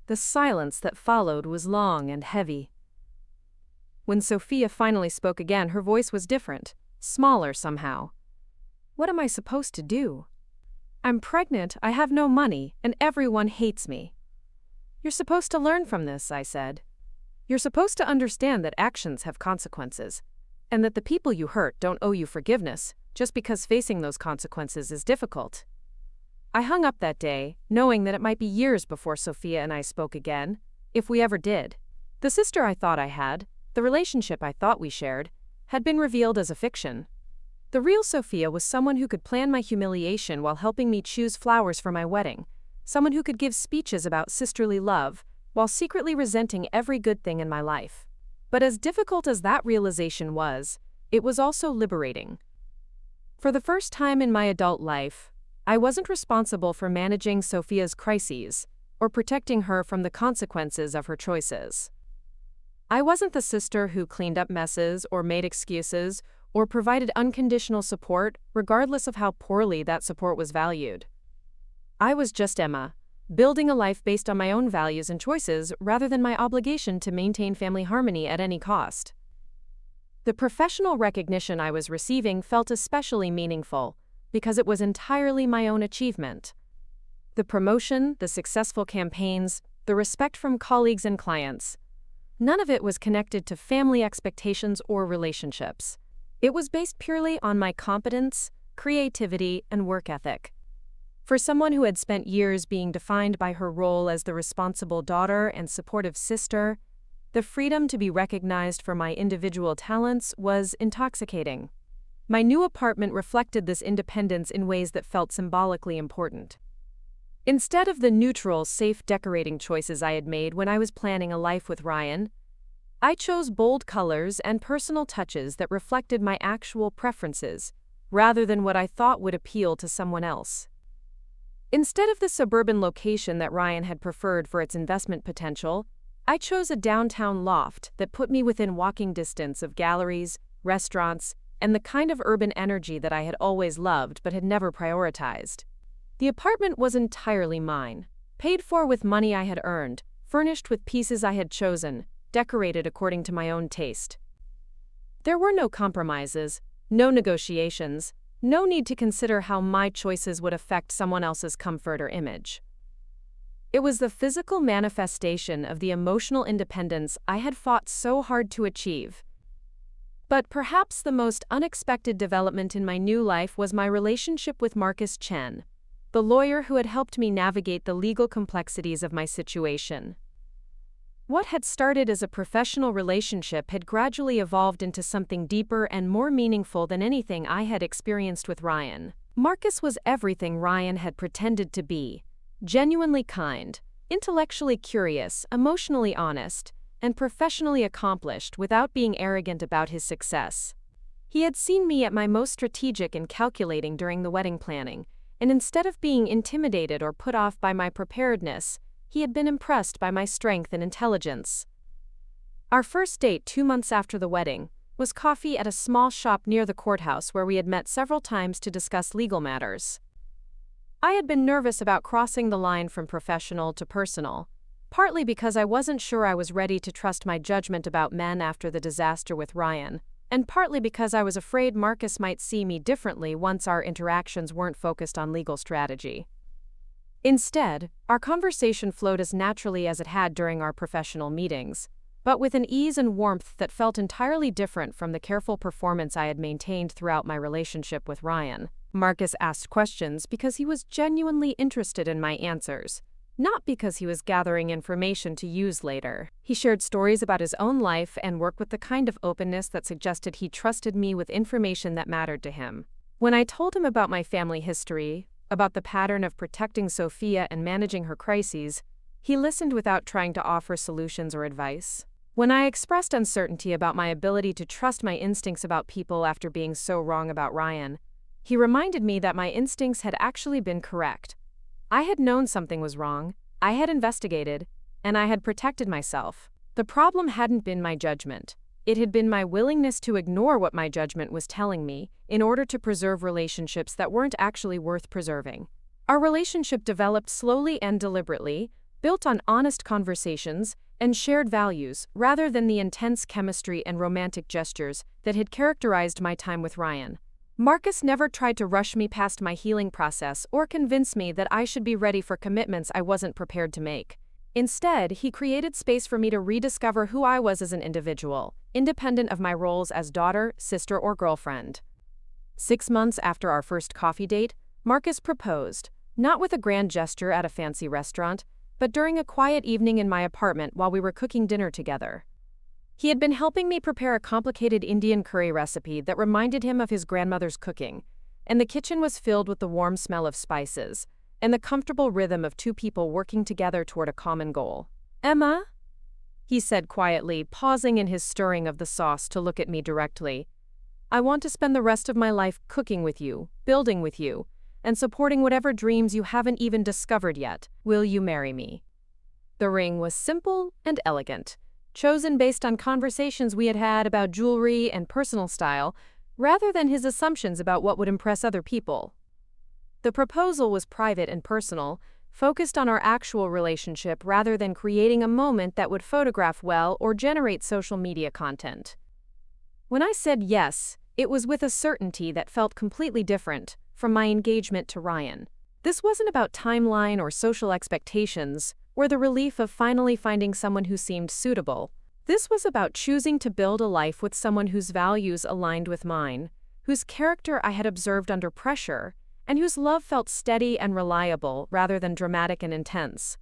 [SPEAKER 1] The silence that followed was long and heavy. When Sofia finally spoke again, her voice was different, smaller somehow. "What am I supposed to do? I'm pregnant, I have no money, and everyone hates me." "You're supposed to learn from this," I said. "You're supposed to understand that actions have consequences, and that the people you hurt don't owe you forgiveness, just because facing those consequences is difficult." I hung up that day, knowing that it might be years before Sofia and I spoke again, if we ever did. The sister I thought I had, the relationship I thought we shared, had been revealed as a fiction. The real Sofia was someone who could plan my humiliation while helping me choose flowers for my wedding, someone who could give speeches about sisterly love, while secretly resenting every good thing in my life. But as difficult as that realization was, it was also liberating. For the first time in my adult life, I wasn't responsible for managing Sofia's crises or protecting her from the consequences of her choices. I wasn't the sister who cleaned up messes or made excuses or provided unconditional support, regardless of how poorly that support was valued. I was just Emma, building a life based on my own values and choices rather than my obligation to maintain family harmony at any cost. The professional recognition I was receiving felt especially meaningful because it was entirely my own achievement. The promotion, the successful campaigns, the respect from colleagues and clients. None of it was connected to family expectations or relationships. It was based purely on my competence, creativity, and work ethic. For someone who had spent years being defined by her role as the responsible daughter and supportive sister, the freedom to be recognized for my individual talents was intoxicating. My new apartment reflected this independence in ways that felt symbolically important. Instead of the neutral, safe decorating choices I had made when I was planning a life with Ryan, I chose bold colors and personal touches that reflected my actual preferences, rather than what I thought would appeal to someone else. Instead of the suburban location that Ryan had preferred for its investment potential, I chose a downtown loft that put me within walking distance of galleries, restaurants, and the kind of urban energy that I had always loved but had never prioritized. The apartment was entirely mine, paid for with money I had earned, furnished with pieces I had chosen, decorated according to my own taste. There were no compromises, no negotiations, no need to consider how my choices would affect someone else's comfort or image. It was the physical manifestation of the emotional independence I had fought so hard to achieve. But perhaps the most unexpected development in my new life was my relationship with Marcus Chen, the lawyer who had helped me navigate the legal complexities of my situation. What had started as a professional relationship had gradually evolved into something deeper and more meaningful than anything I had experienced with Ryan. Marcus was everything Ryan had pretended to be: genuinely kind, intellectually curious, emotionally honest, and professionally accomplished without being arrogant about his success. He had seen me at my most strategic and calculating during the wedding planning, and instead of being intimidated or put off by my preparedness, he had been impressed by my strength and intelligence. Our first date 2 months after the wedding was coffee at a small shop near the courthouse where we had met several times to discuss legal matters. I had been nervous about crossing the line from professional to personal, partly because I wasn't sure I was ready to trust my judgment about men after the disaster with Ryan, and partly because I was afraid Marcus might see me differently once our interactions weren't focused on legal strategy. Instead, our conversation flowed as naturally as it had during our professional meetings, but with an ease and warmth that felt entirely different from the careful performance I had maintained throughout my relationship with Ryan. Marcus asked questions because he was genuinely interested in my answers, not because he was gathering information to use later. He shared stories about his own life and work with the kind of openness that suggested he trusted me with information that mattered to him. When I told him about my family history, about the pattern of protecting Sofia and managing her crises, he listened without trying to offer solutions or advice. When I expressed uncertainty about my ability to trust my instincts about people after being so wrong about Ryan, he reminded me that my instincts had actually been correct. I had known something was wrong, I had investigated, and I had protected myself. The problem hadn't been my judgment. It had been my willingness to ignore what my judgment was telling me in order to preserve relationships that weren't actually worth preserving. Our relationship developed slowly and deliberately, built on honest conversations and shared values rather than the intense chemistry and romantic gestures that had characterized my time with Ryan. Marcus never tried to rush me past my healing process or convince me that I should be ready for commitments I wasn't prepared to make. Instead, he created space for me to rediscover who I was as an individual, independent of my roles as daughter, sister, or girlfriend. 6 months after our first coffee date, Marcus proposed, not with a grand gesture at a fancy restaurant, but during a quiet evening in my apartment while we were cooking dinner together. He had been helping me prepare a complicated Indian curry recipe that reminded him of his grandmother's cooking, and the kitchen was filled with the warm smell of spices and the comfortable rhythm of 2 people working together toward a common goal. "Emma," he said quietly, pausing in his stirring of the sauce to look at me directly, "I want to spend the rest of my life cooking with you, building with you, and supporting whatever dreams you haven't even discovered yet. Will you marry me?" The ring was simple and elegant, chosen based on conversations we had had about jewelry and personal style, rather than his assumptions about what would impress other people. The proposal was private and personal, focused on our actual relationship rather than creating a moment that would photograph well or generate social media content. When I said yes, it was with a certainty that felt completely different from my engagement to Ryan. This wasn't about timeline or social expectations, or the relief of finally finding someone who seemed suitable. This was about choosing to build a life with someone whose values aligned with mine, whose character I had observed under pressure, and whose love felt steady and reliable rather than dramatic and intense.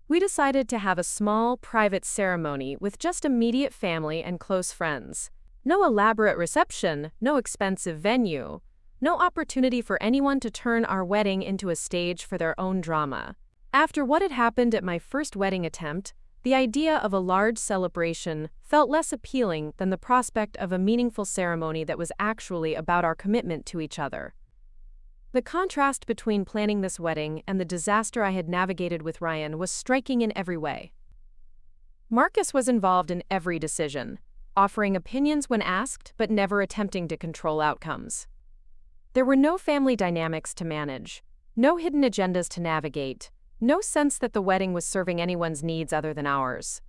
[SPEAKER 1] We decided to have a small, private ceremony with just immediate family and close friends. No elaborate reception, no expensive venue, no opportunity for anyone to turn our wedding into a stage for their own drama. After what had happened at my first wedding attempt, the idea of a large celebration felt less appealing than the prospect of a meaningful ceremony that was actually about our commitment to each other. The contrast between planning this wedding and the disaster I had navigated with Ryan was striking in every way. Marcus was involved in every decision, offering opinions when asked but never attempting to control outcomes. There were no family dynamics to manage, no hidden agendas to navigate, no sense that the wedding was serving anyone's needs other than ours.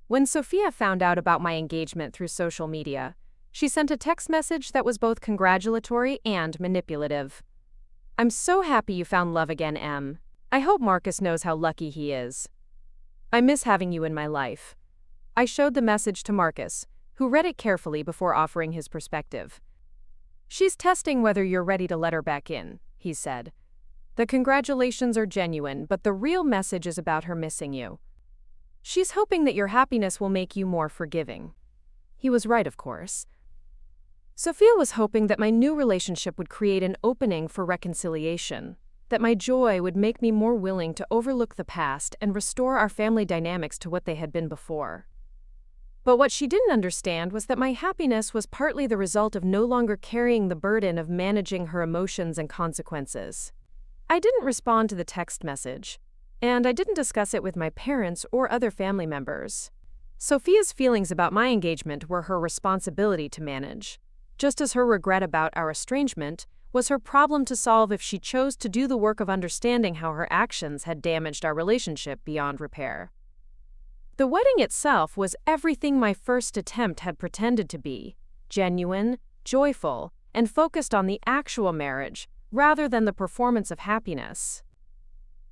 [SPEAKER 1] When Sofia found out about my engagement through social media, she sent a text message that was both congratulatory and manipulative. "I'm so happy you found love again, Em. I hope Marcus knows how lucky he is. I miss having you in my life." I showed the message to Marcus, who read it carefully before offering his perspective. "She's testing whether you're ready to let her back in," he said. "The congratulations are genuine, but the real message is about her missing you. She's hoping that your happiness will make you more forgiving." He was right, of course. Sofia was hoping that my new relationship would create an opening for reconciliation, that my joy would make me more willing to overlook the past and restore our family dynamics to what they had been before. But what she didn't understand was that my happiness was partly the result of no longer carrying the burden of managing her emotions and consequences. I didn't respond to the text message, and I didn't discuss it with my parents or other family members. Sofia's feelings about my engagement were her responsibility to manage, just as her regret about our estrangement was her problem to solve if she chose to do the work of understanding how her actions had damaged our relationship beyond repair. The wedding itself was everything my first attempt had pretended to be: genuine, joyful, and focused on the actual marriage rather than the performance of happiness.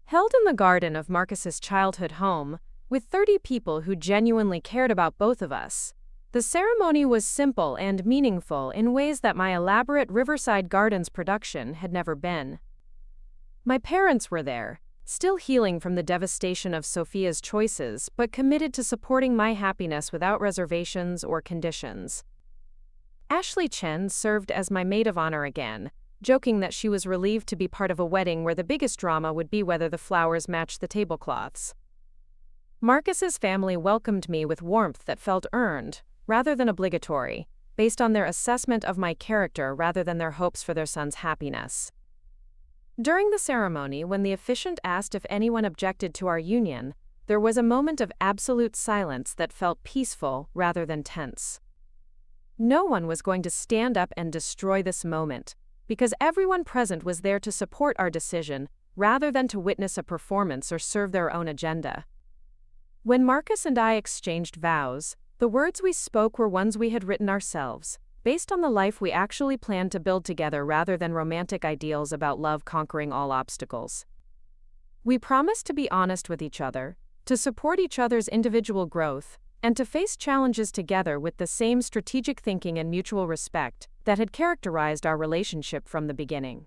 [SPEAKER 1] Held in the garden of Marcus's childhood home, with 30 people who genuinely cared about both of us, the ceremony was simple and meaningful in ways that my elaborate Riverside Gardens production had never been. My parents were there, still healing from the devastation of Sofia's choices, but committed to supporting my happiness without reservations or conditions. Ashley Chen served as my maid of honor again, joking that she was relieved to be part of a wedding where the biggest drama would be whether the flowers matched the tablecloths. Marcus's family welcomed me with warmth that felt earned, rather than obligatory, based on their assessment of my character rather than their hopes for their son's happiness. During the ceremony, when the officiant asked if anyone objected to our union, there was a moment of absolute silence that felt peaceful rather than tense. No one was going to stand up and destroy this moment, because everyone present was there to support our decision rather than to witness a performance or serve their own agenda. When Marcus and I exchanged vows, the words we spoke were ones we had written ourselves, based on the life we actually planned to build together rather than romantic ideals about love conquering all obstacles. We promised to be honest with each other, to support each other's individual growth, and to face challenges together with the same strategic thinking and mutual respect that had characterized our relationship from the beginning.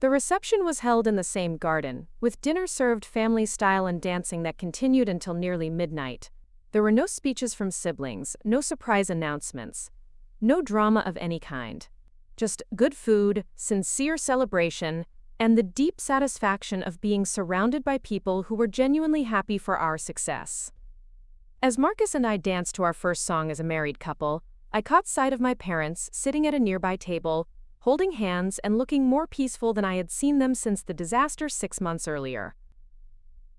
[SPEAKER 1] The reception was held in the same garden, with dinner served family style and dancing that continued until nearly midnight. There were no speeches from siblings, no surprise announcements, no drama of any kind. Just good food, sincere celebration, and the deep satisfaction of being surrounded by people who were genuinely happy for our success. As Marcus and I danced to our first song as a married couple, I caught sight of my parents sitting at a nearby table, holding hands and looking more peaceful than I had seen them since the disaster 6 months earlier.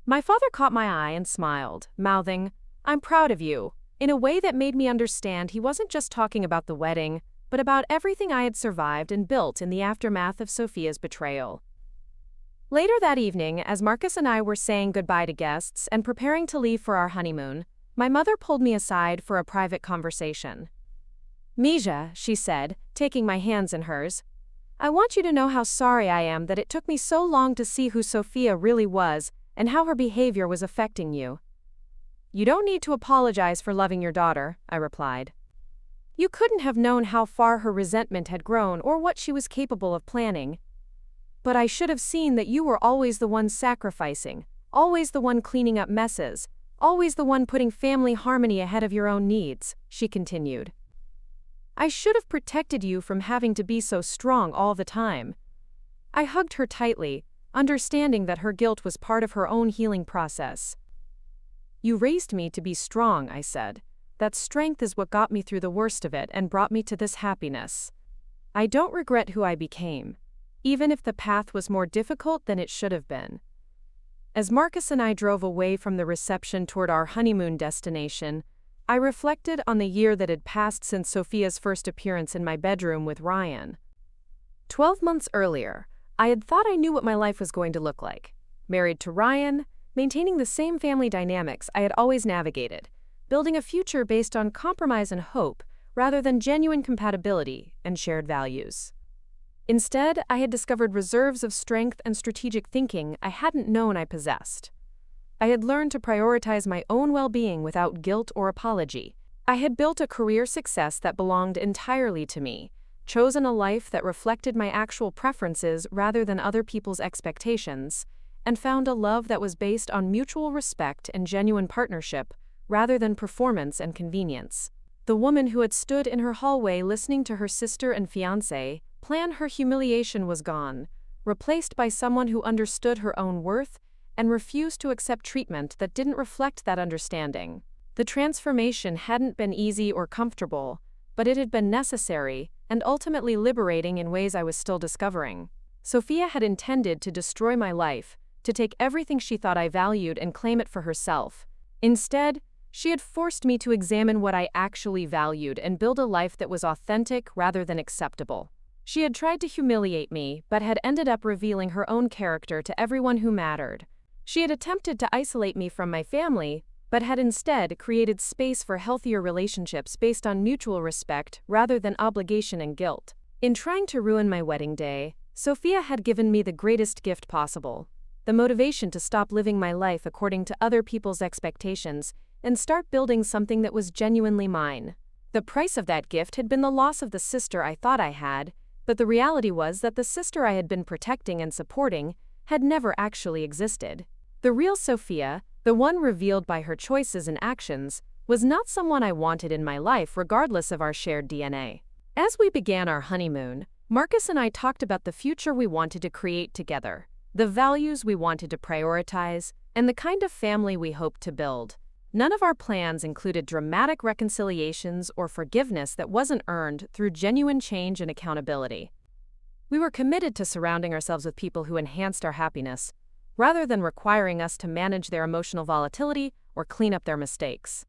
[SPEAKER 1] My father caught my eye and smiled, mouthing, "I'm proud of you," in a way that made me understand he wasn't just talking about the wedding, but about everything I had survived and built in the aftermath of Sofia's betrayal. Later that evening, as Marcus and I were saying goodbye to guests and preparing to leave for our honeymoon, my mother pulled me aside for a private conversation. "Mija," she said, taking my hands in hers, "I want you to know how sorry I am that it took me so long to see who Sofia really was and how her behavior was affecting you." "You don't need to apologize for loving your daughter," I replied. "You couldn't have known how far her resentment had grown or what she was capable of planning. But I should have seen that you were always the one sacrificing, always the one cleaning up messes, always the one putting family harmony ahead of your own needs," she continued. "I should have protected you from having to be so strong all the time." I hugged her tightly, understanding that her guilt was part of her own healing process. "You raised me to be strong," I said. "That strength is what got me through the worst of it and brought me to this happiness. I don't regret who I became, even if the path was more difficult than it should have been." As Marcus and I drove away from the reception toward our honeymoon destination, I reflected on the year that had passed since Sofia's first appearance in my bedroom with Ryan. 12 months earlier, I had thought I knew what my life was going to look like. Married to Ryan, maintaining the same family dynamics I had always navigated, building a future based on compromise and hope rather than genuine compatibility and shared values. Instead, I had discovered reserves of strength and strategic thinking I hadn't known I possessed. I had learned to prioritize my own well-being without guilt or apology. I had built a career success that belonged entirely to me, chosen a life that reflected my actual preferences rather than other people's expectations, and found a love that was based on mutual respect and genuine partnership rather than performance and convenience. The woman who had stood in her hallway listening to her sister and fiancé plan her humiliation was gone, replaced by someone who understood her own worth and refused to accept treatment that didn't reflect that understanding. The transformation hadn't been easy or comfortable, but it had been necessary and ultimately liberating in ways I was still discovering. Sofia had intended to destroy my life, to take everything she thought I valued and claim it for herself. Instead, she had forced me to examine what I actually valued and build a life that was authentic rather than acceptable. She had tried to humiliate me, but had ended up revealing her own character to everyone who mattered. She had attempted to isolate me from my family, but had instead created space for healthier relationships based on mutual respect rather than obligation and guilt. In trying to ruin my wedding day, Sofia had given me the greatest gift possible: the motivation to stop living my life according to other people's expectations and start building something that was genuinely mine. The price of that gift had been the loss of the sister I thought I had, but the reality was that the sister I had been protecting and supporting had never actually existed. The real Sofia, the one revealed by her choices and actions, was not someone I wanted in my life regardless of our shared DNA. As we began our honeymoon, Marcus and I talked about the future we wanted to create together, the values we wanted to prioritize, and the kind of family we hoped to build. None of our plans included dramatic reconciliations or forgiveness that wasn't earned through genuine change and accountability. We were committed to surrounding ourselves with people who enhanced our happiness, rather than requiring us to manage their emotional volatility or clean up their mistakes.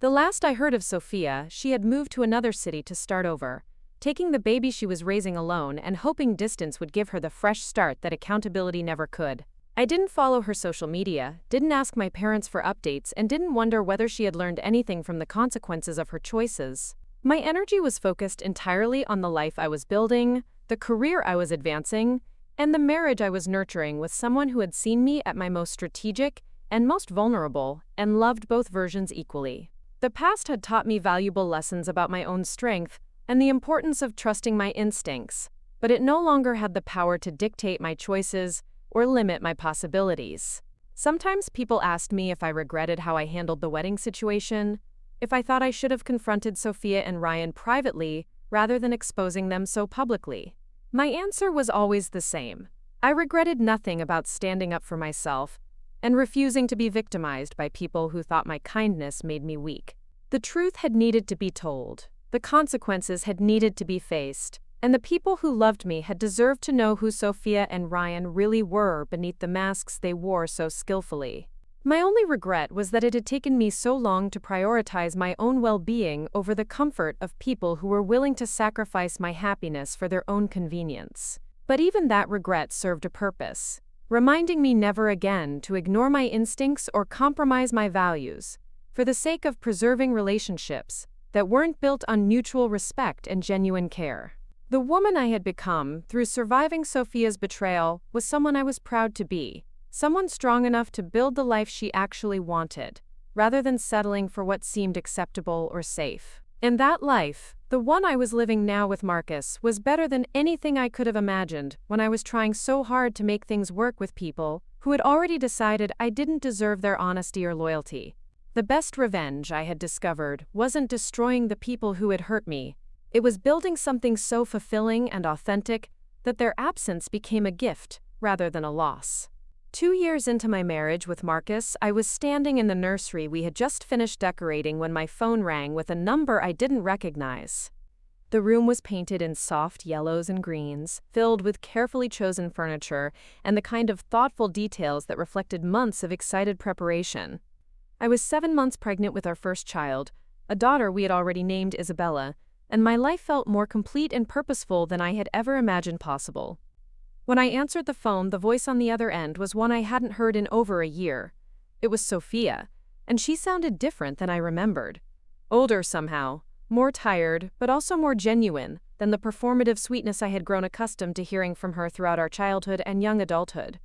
[SPEAKER 1] The last I heard of Sofia, she had moved to another city to start over, taking the baby she was raising alone and hoping distance would give her the fresh start that accountability never could. I didn't follow her social media, didn't ask my parents for updates, and didn't wonder whether she had learned anything from the consequences of her choices. My energy was focused entirely on the life I was building, the career I was advancing, and the marriage I was nurturing with someone who had seen me at my most strategic and most vulnerable and loved both versions equally. The past had taught me valuable lessons about my own strength and the importance of trusting my instincts, but it no longer had the power to dictate my choices or limit my possibilities. Sometimes people asked me if I regretted how I handled the wedding situation, if I thought I should have confronted Sofia and Ryan privately rather than exposing them so publicly. My answer was always the same. I regretted nothing about standing up for myself and refusing to be victimized by people who thought my kindness made me weak. The truth had needed to be told, the consequences had needed to be faced, and the people who loved me had deserved to know who Sofia and Ryan really were beneath the masks they wore so skillfully. My only regret was that it had taken me so long to prioritize my own well-being over the comfort of people who were willing to sacrifice my happiness for their own convenience. But even that regret served a purpose, reminding me never again to ignore my instincts or compromise my values, for the sake of preserving relationships that weren't built on mutual respect and genuine care. The woman I had become through surviving Sofia's betrayal was someone I was proud to be, someone strong enough to build the life she actually wanted, rather than settling for what seemed acceptable or safe. And that life, the one I was living now with Marcus, was better than anything I could have imagined when I was trying so hard to make things work with people who had already decided I didn't deserve their honesty or loyalty. The best revenge, I had discovered, wasn't destroying the people who had hurt me. It was building something so fulfilling and authentic that their absence became a gift rather than a loss. 2 years into my marriage with Marcus, I was standing in the nursery we had just finished decorating when my phone rang with a number I didn't recognize. The room was painted in soft yellows and greens, filled with carefully chosen furniture and the kind of thoughtful details that reflected months of excited preparation. I was 7 months pregnant with our first child, a daughter we had already named Isabella, and my life felt more complete and purposeful than I had ever imagined possible. When I answered the phone, the voice on the other end was one I hadn't heard in over a year. It was Sofia, and she sounded different than I remembered. Older somehow, more tired, but also more genuine than the performative sweetness I had grown accustomed to hearing from her throughout our childhood and young adulthood.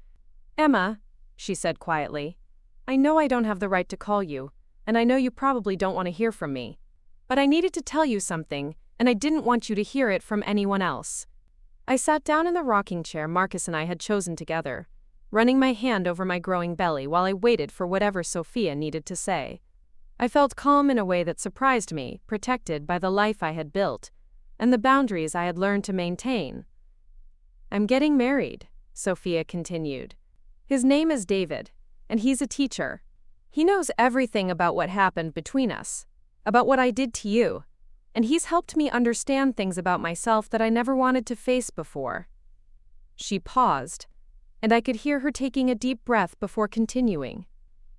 [SPEAKER 1] "Emma," she said quietly, "I know I don't have the right to call you, and I know you probably don't want to hear from me. But I needed to tell you something, and I didn't want you to hear it from anyone else." I sat down in the rocking chair Marcus and I had chosen together, running my hand over my growing belly while I waited for whatever Sofia needed to say. I felt calm in a way that surprised me, protected by the life I had built, and the boundaries I had learned to maintain. "I'm getting married," Sofia continued. "His name is David, and he's a teacher. He knows everything about what happened between us, about what I did to you, and he's helped me understand things about myself that I never wanted to face before." She paused, and I could hear her taking a deep breath before continuing.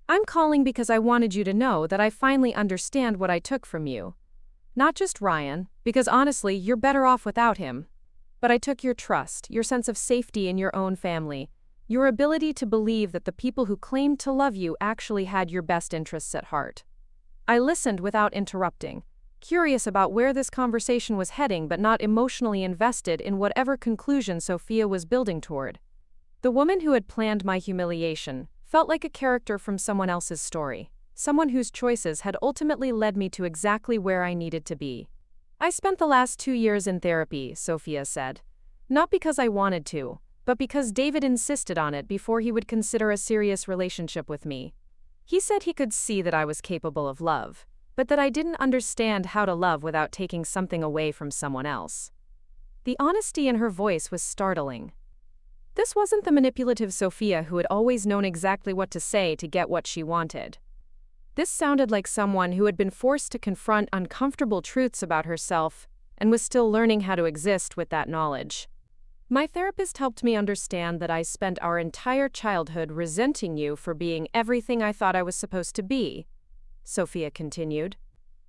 [SPEAKER 1] "I'm calling because I wanted you to know that I finally understand what I took from you. Not just Ryan, because honestly, you're better off without him. But I took your trust, your sense of safety in your own family, your ability to believe that the people who claimed to love you actually had your best interests at heart." I listened without interrupting, curious about where this conversation was heading but not emotionally invested in whatever conclusion Sofia was building toward. The woman who had planned my humiliation felt like a character from someone else's story, someone whose choices had ultimately led me to exactly where I needed to be. "I spent the last 2 years in therapy," Sofia said. "Not because I wanted to, but because David insisted on it before he would consider a serious relationship with me. He said he could see that I was capable of love, but that I didn't understand how to love without taking something away from someone else." The honesty in her voice was startling. This wasn't the manipulative Sofia who had always known exactly what to say to get what she wanted. This sounded like someone who had been forced to confront uncomfortable truths about herself and was still learning how to exist with that knowledge. "My therapist helped me understand that I spent our entire childhood resenting you for being everything I thought I was supposed to be," Sofia continued.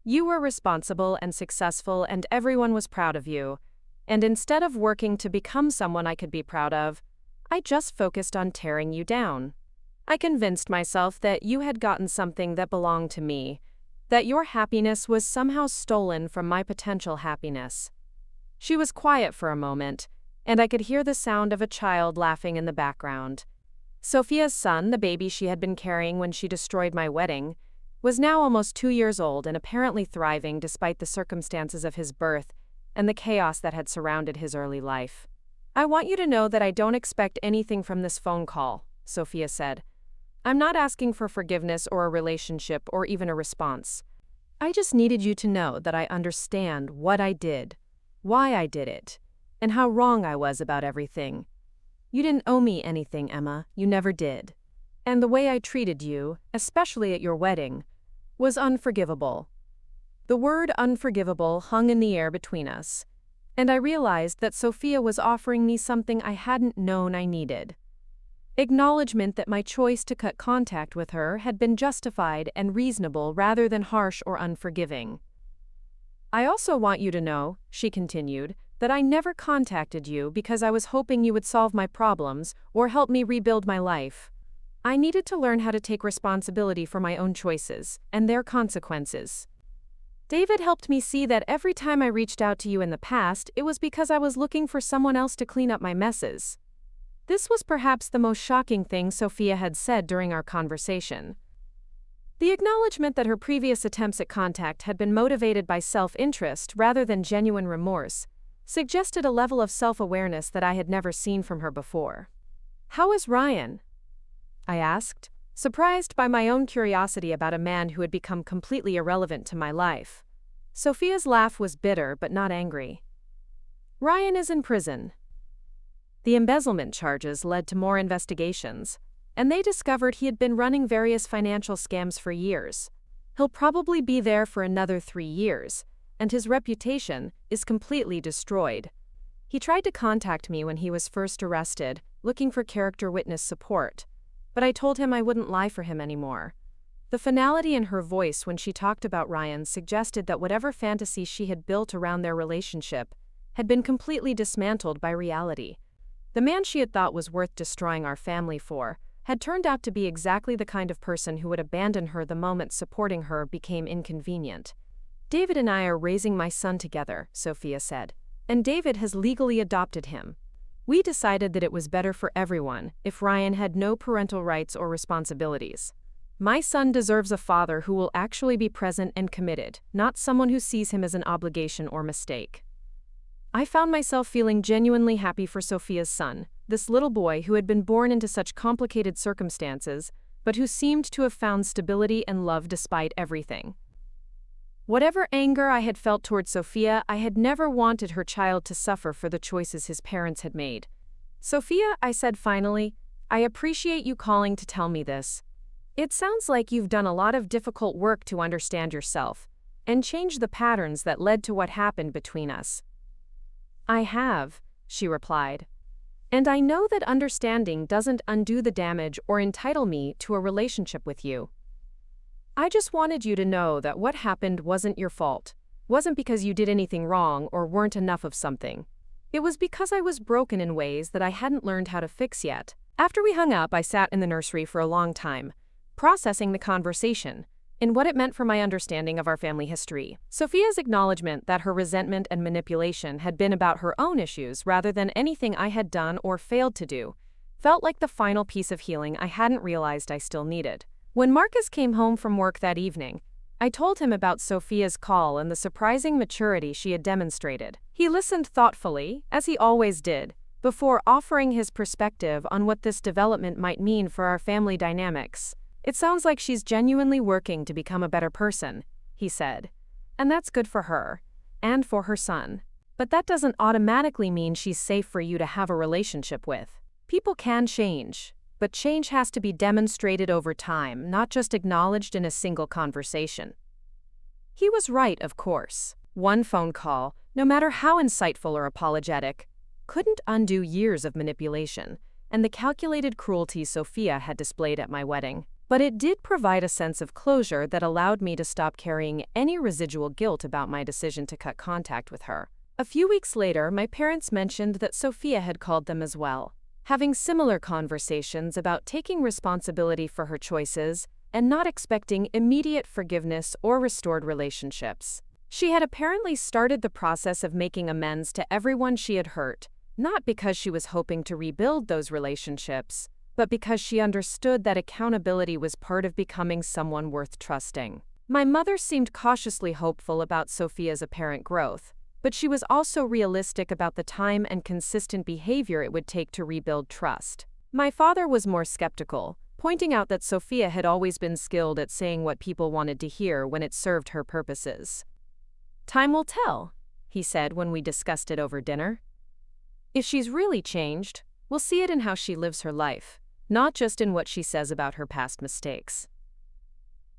[SPEAKER 1] "You were responsible and successful and everyone was proud of you. And instead of working to become someone I could be proud of, I just focused on tearing you down. I convinced myself that you had gotten something that belonged to me, that your happiness was somehow stolen from my potential happiness." She was quiet for a moment, and I could hear the sound of a child laughing in the background. Sofia's son, the baby she had been carrying when she destroyed my wedding, was now almost 2 years old and apparently thriving despite the circumstances of his birth and the chaos that had surrounded his early life. "I want you to know that I don't expect anything from this phone call," Sofia said. "I'm not asking for forgiveness or a relationship or even a response. I just needed you to know that I understand what I did, why I did it, and how wrong I was about everything. You didn't owe me anything, Emma, you never did. And the way I treated you, especially at your wedding, was unforgivable." The word unforgivable hung in the air between us, and I realized that Sofia was offering me something I hadn't known I needed. Acknowledgement that my choice to cut contact with her had been justified and reasonable rather than harsh or unforgiving. "I also want you to know," she continued, "that I never contacted you because I was hoping you would solve my problems or help me rebuild my life. I needed to learn how to take responsibility for my own choices and their consequences. David helped me see that every time I reached out to you in the past, it was because I was looking for someone else to clean up my messes." This was perhaps the most shocking thing Sofia had said during our conversation. The acknowledgement that her previous attempts at contact had been motivated by self-interest rather than genuine remorse suggested a level of self-awareness that I had never seen from her before. "How is Ryan?" I asked, surprised by my own curiosity about a man who had become completely irrelevant to my life. Sofia's laugh was bitter but not angry. "Ryan is in prison. The embezzlement charges led to more investigations, and they discovered he had been running various financial scams for years. He'll probably be there for another 3 years, and his reputation is completely destroyed. He tried to contact me when he was first arrested, looking for character witness support, but I told him I wouldn't lie for him anymore." The finality in her voice when she talked about Ryan suggested that whatever fantasy she had built around their relationship had been completely dismantled by reality. The man she had thought was worth destroying our family for had turned out to be exactly the kind of person who would abandon her the moment supporting her became inconvenient. "David and I are raising my son together," Sofia said, "and David has legally adopted him. We decided that it was better for everyone if Ryan had no parental rights or responsibilities. My son deserves a father who will actually be present and committed, not someone who sees him as an obligation or mistake." I found myself feeling genuinely happy for Sofia's son, this little boy who had been born into such complicated circumstances, but who seemed to have found stability and love despite everything. Whatever anger I had felt toward Sofia, I had never wanted her child to suffer for the choices his parents had made. "Sofia," I said finally, "I appreciate you calling to tell me this. It sounds like you've done a lot of difficult work to understand yourself and change the patterns that led to what happened between us. I have, she replied. And I know that understanding doesn't undo the damage or entitle me to a relationship with you. I just wanted you to know that what happened wasn't your fault. Wasn't because you did anything wrong or weren't enough of something. It was because I was broken in ways that I hadn't learned how to fix yet. After we hung up, I sat in the nursery for a long time, processing the conversation and what it meant for my understanding of our family history. Sofia's acknowledgement that her resentment and manipulation had been about her own issues rather than anything I had done or failed to do felt like the final piece of healing I hadn't realized I still needed. When Marcus came home from work that evening, I told him about Sofia's call and the surprising maturity she had demonstrated. He listened thoughtfully, as he always did, before offering his perspective on what this development might mean for our family dynamics. It sounds like she's genuinely working to become a better person, he said. And that's good for her, and for her son. But that doesn't automatically mean she's safe for you to have a relationship with. People can change, but change has to be demonstrated over time, not just acknowledged in a single conversation. He was right, of course. One phone call, no matter how insightful or apologetic, couldn't undo years of manipulation and the calculated cruelty Sofia had displayed at my wedding. But it did provide a sense of closure that allowed me to stop carrying any residual guilt about my decision to cut contact with her. A few weeks later, my parents mentioned that Sofia had called them as well, having similar conversations about taking responsibility for her choices and not expecting immediate forgiveness or restored relationships. She had apparently started the process of making amends to everyone she had hurt, not because she was hoping to rebuild those relationships, but because she understood that accountability was part of becoming someone worth trusting. My mother seemed cautiously hopeful about Sofia's apparent growth, but she was also realistic about the time and consistent behavior it would take to rebuild trust. My father was more skeptical, pointing out that Sofia had always been skilled at saying what people wanted to hear when it served her purposes. "Time will tell," he said when we discussed it over dinner. "If she's really changed, we'll see it in how she lives her life, not just in what she says about her past mistakes."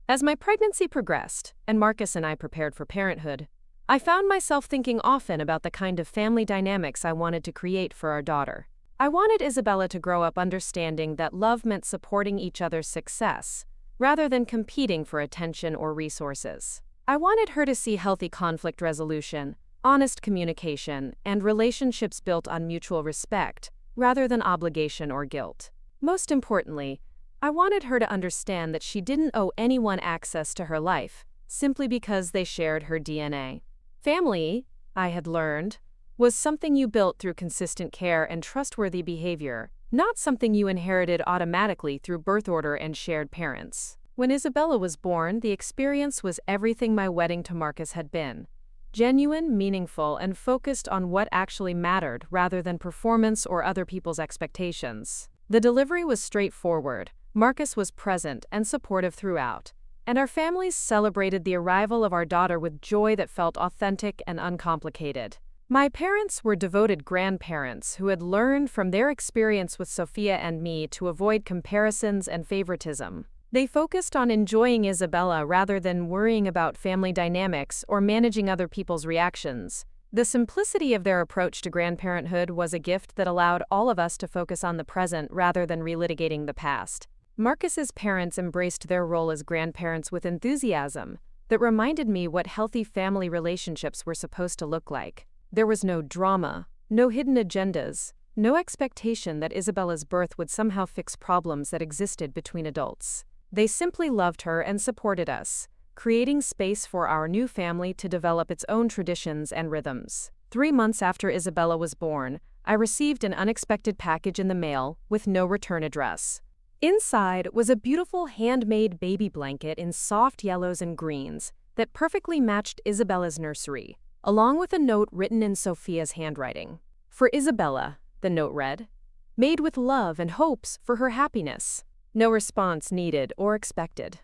[SPEAKER 1] As my pregnancy progressed, and Marcus and I prepared for parenthood, I found myself thinking often about the kind of family dynamics I wanted to create for our daughter. I wanted Isabella to grow up understanding that love meant supporting each other's success, rather than competing for attention or resources. I wanted her to see healthy conflict resolution, honest communication, and relationships built on mutual respect, rather than obligation or guilt. Most importantly, I wanted her to understand that she didn't owe anyone access to her life, simply because they shared her DNA. Family, I had learned, was something you built through consistent care and trustworthy behavior, not something you inherited automatically through birth order and shared parents. When Isabella was born, the experience was everything my wedding to Marcus had been. Genuine, meaningful, and focused on what actually mattered rather than performance or other people's expectations. The delivery was straightforward, Marcus was present and supportive throughout, and our families celebrated the arrival of our daughter with joy that felt authentic and uncomplicated. My parents were devoted grandparents who had learned from their experience with Sofia and me to avoid comparisons and favoritism. They focused on enjoying Isabella rather than worrying about family dynamics or managing other people's reactions. The simplicity of their approach to grandparenthood was a gift that allowed all of us to focus on the present rather than relitigating the past. Marcus's parents embraced their role as grandparents with enthusiasm that reminded me what healthy family relationships were supposed to look like. There was no drama, no hidden agendas, no expectation that Isabella's birth would somehow fix problems that existed between adults. They simply loved her and supported us, creating space for our new family to develop its own traditions and rhythms. 3 months after Isabella was born, I received an unexpected package in the mail with no return address. Inside was a beautiful handmade baby blanket in soft yellows and greens that perfectly matched Isabella's nursery, along with a note written in Sofia's handwriting. "For Isabella," the note read, "made with love and hopes for her happiness." No response needed or expected.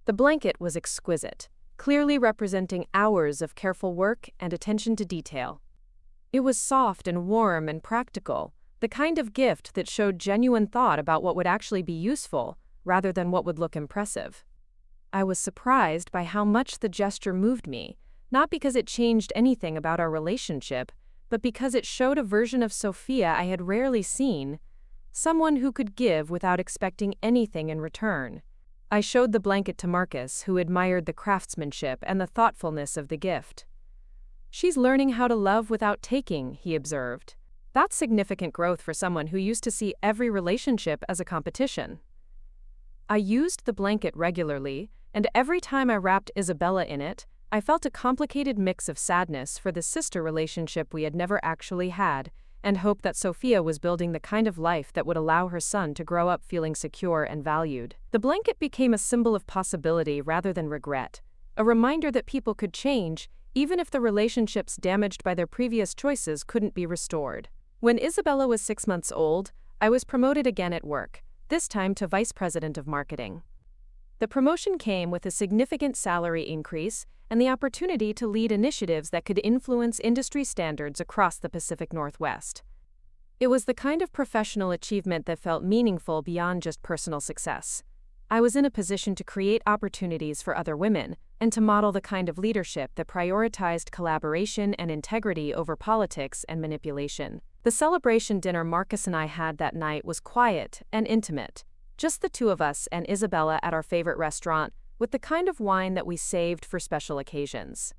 [SPEAKER 1] The blanket was exquisite, clearly representing hours of careful work and attention to detail. It was soft and warm and practical, the kind of gift that showed genuine thought about what would actually be useful, rather than what would look impressive. I was surprised by how much the gesture moved me, not because it changed anything about our relationship, but because it showed a version of Sofia I had rarely seen, someone who could give without expecting anything in return. I showed the blanket to Marcus, who admired the craftsmanship and the thoughtfulness of the gift. "She's learning how to love without taking," he observed. "That's significant growth for someone who used to see every relationship as a competition." I used the blanket regularly, and every time I wrapped Isabella in it, I felt a complicated mix of sadness for the sister relationship we had never actually had, and hope that Sofia was building the kind of life that would allow her son to grow up feeling secure and valued. The blanket became a symbol of possibility rather than regret, a reminder that people could change, even if the relationships damaged by their previous choices couldn't be restored. When Isabella was 6 months old, I was promoted again at work, this time to Vice President of Marketing. The promotion came with a significant salary increase and the opportunity to lead initiatives that could influence industry standards across the Pacific Northwest. It was the kind of professional achievement that felt meaningful beyond just personal success. I was in a position to create opportunities for other women and to model the kind of leadership that prioritized collaboration and integrity over politics and manipulation. The celebration dinner Marcus and I had that night was quiet and intimate, just the two of us and Isabella at our favorite restaurant, with the kind of wine that we saved for special occasions.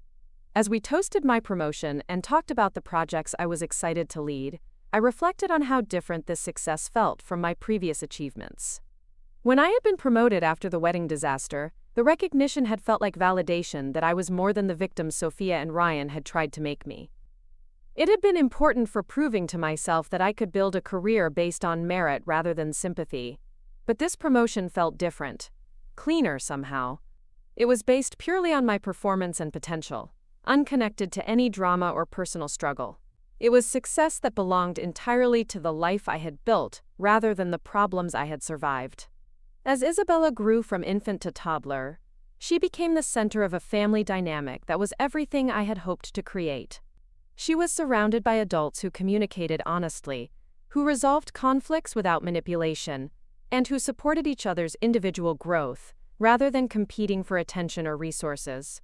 [SPEAKER 1] As we toasted my promotion and talked about the projects I was excited to lead, I reflected on how different this success felt from my previous achievements. When I had been promoted after the wedding disaster, the recognition had felt like validation that I was more than the victim Sofia and Ryan had tried to make me. It had been important for proving to myself that I could build a career based on merit rather than sympathy. But this promotion felt different. Cleaner somehow. It was based purely on my performance and potential, unconnected to any drama or personal struggle. It was success that belonged entirely to the life I had built, rather than the problems I had survived. As Isabella grew from infant to toddler, she became the center of a family dynamic that was everything I had hoped to create. She was surrounded by adults who communicated honestly, who resolved conflicts without manipulation, and who supported each other's individual growth, rather than competing for attention or resources.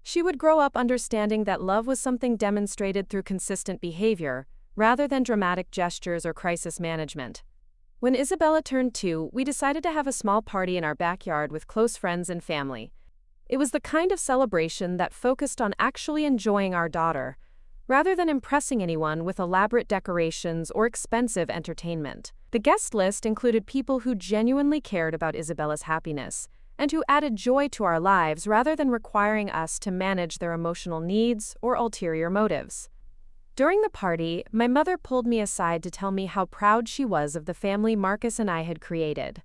[SPEAKER 1] She would grow up understanding that love was something demonstrated through consistent behavior, rather than dramatic gestures or crisis management. When Isabella turned 2, we decided to have a small party in our backyard with close friends and family. It was the kind of celebration that focused on actually enjoying our daughter, rather than impressing anyone with elaborate decorations or expensive entertainment. The guest list included people who genuinely cared about Isabella's happiness, and who added joy to our lives rather than requiring us to manage their emotional needs or ulterior motives. During the party, my mother pulled me aside to tell me how proud she was of the family Marcus and I had created.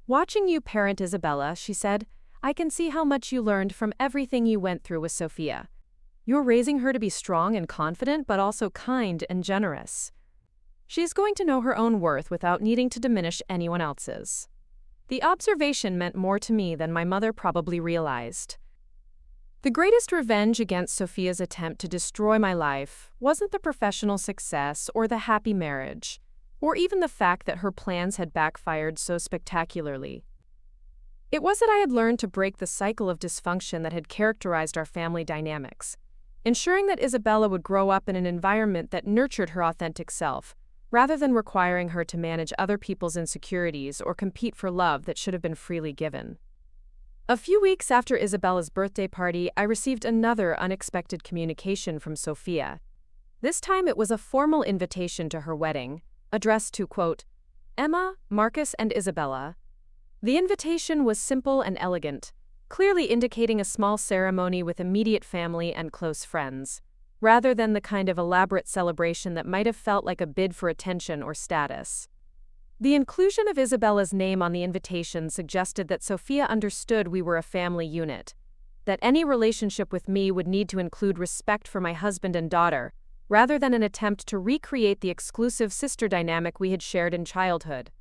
[SPEAKER 1] "Watching you parent Isabella," she said, "I can see how much you learned from everything you went through with Sofia. You're raising her to be strong and confident, but also kind and generous. She's going to know her own worth without needing to diminish anyone else's." The observation meant more to me than my mother probably realized. The greatest revenge against Sofia's attempt to destroy my life wasn't the professional success or the happy marriage, or even the fact that her plans had backfired so spectacularly. It was that I had learned to break the cycle of dysfunction that had characterized our family dynamics, ensuring that Isabella would grow up in an environment that nurtured her authentic self, rather than requiring her to manage other people's insecurities or compete for love that should have been freely given. A few weeks after Isabella's birthday party, I received another unexpected communication from Sofia. This time it was a formal invitation to her wedding, addressed to, quote, "Emma, Marcus, and Isabella." The invitation was simple and elegant, clearly indicating a small ceremony with immediate family and close friends, rather than the kind of elaborate celebration that might have felt like a bid for attention or status. The inclusion of Isabella's name on the invitation suggested that Sofia understood we were a family unit, that any relationship with me would need to include respect for my husband and daughter, rather than an attempt to recreate the exclusive sister dynamic we had shared in childhood.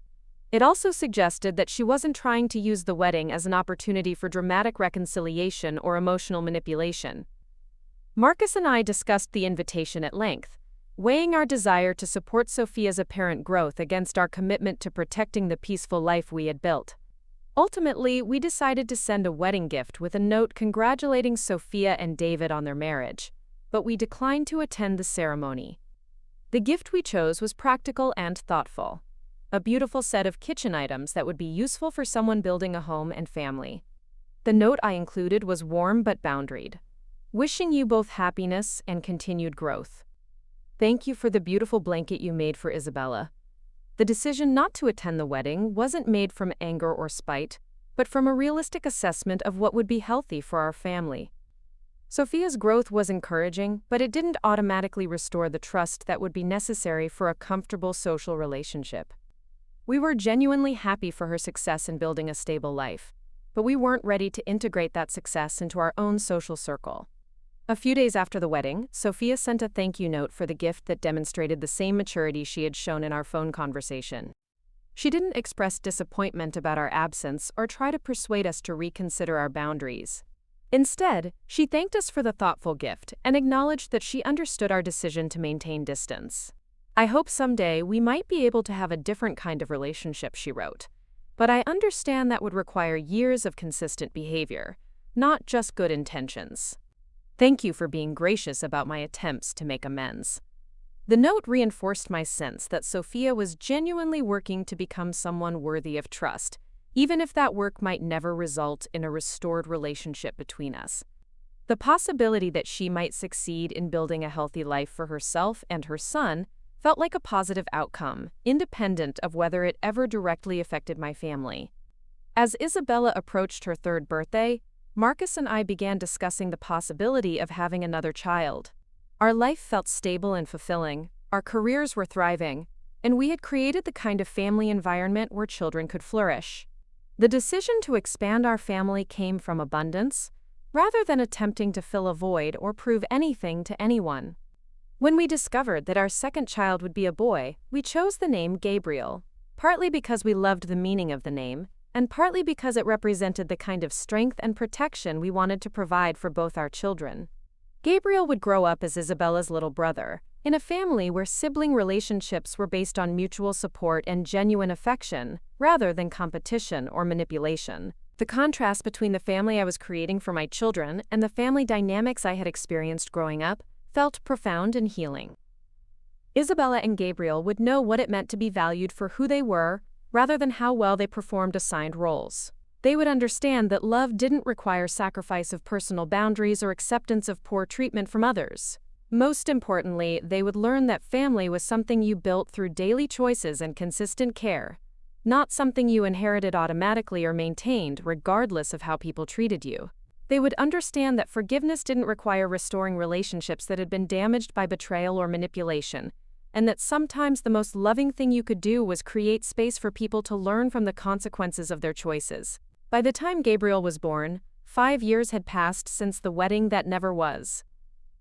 [SPEAKER 1] It also suggested that she wasn't trying to use the wedding as an opportunity for dramatic reconciliation or emotional manipulation. Marcus and I discussed the invitation at length, weighing our desire to support Sofia's apparent growth against our commitment to protecting the peaceful life we had built. Ultimately, we decided to send a wedding gift with a note congratulating Sofia and David on their marriage, but we declined to attend the ceremony. The gift we chose was practical and thoughtful. A beautiful set of kitchen items that would be useful for someone building a home and family. The note I included was warm but boundaried. Wishing you both happiness and continued growth. Thank you for the beautiful blanket you made for Isabella. The decision not to attend the wedding wasn't made from anger or spite, but from a realistic assessment of what would be healthy for our family. Sofia's growth was encouraging, but it didn't automatically restore the trust that would be necessary for a comfortable social relationship. We were genuinely happy for her success in building a stable life, but we weren't ready to integrate that success into our own social circle. A few days after the wedding, Sofia sent a thank you note for the gift that demonstrated the same maturity she had shown in our phone conversation. She didn't express disappointment about our absence or try to persuade us to reconsider our boundaries. Instead, she thanked us for the thoughtful gift and acknowledged that she understood our decision to maintain distance. I hope someday we might be able to have a different kind of relationship, she wrote. But I understand that would require years of consistent behavior, not just good intentions. Thank you for being gracious about my attempts to make amends. The note reinforced my sense that Sofia was genuinely working to become someone worthy of trust, even if that work might never result in a restored relationship between us. The possibility that she might succeed in building a healthy life for herself and her son felt like a positive outcome, independent of whether it ever directly affected my family. As Isabella approached her third birthday, Marcus and I began discussing the possibility of having another child. Our life felt stable and fulfilling, our careers were thriving, and we had created the kind of family environment where children could flourish. The decision to expand our family came from abundance, rather than attempting to fill a void or prove anything to anyone. When we discovered that our second child would be a boy, we chose the name Gabriel, partly because we loved the meaning of the name, and partly because it represented the kind of strength and protection we wanted to provide for both our children. Gabriel would grow up as Isabella's little brother, in a family where sibling relationships were based on mutual support and genuine affection, rather than competition or manipulation. The contrast between the family I was creating for my children and the family dynamics I had experienced growing up felt profound and healing. Isabella and Gabriel would know what it meant to be valued for who they were, rather than how well they performed assigned roles. They would understand that love didn't require sacrifice of personal boundaries or acceptance of poor treatment from others. Most importantly, they would learn that family was something you built through daily choices and consistent care, not something you inherited automatically or maintained regardless of how people treated you. They would understand that forgiveness didn't require restoring relationships that had been damaged by betrayal or manipulation, and that sometimes the most loving thing you could do was create space for people to learn from the consequences of their choices. By the time Gabriel was born, 5 years had passed since the wedding that never was.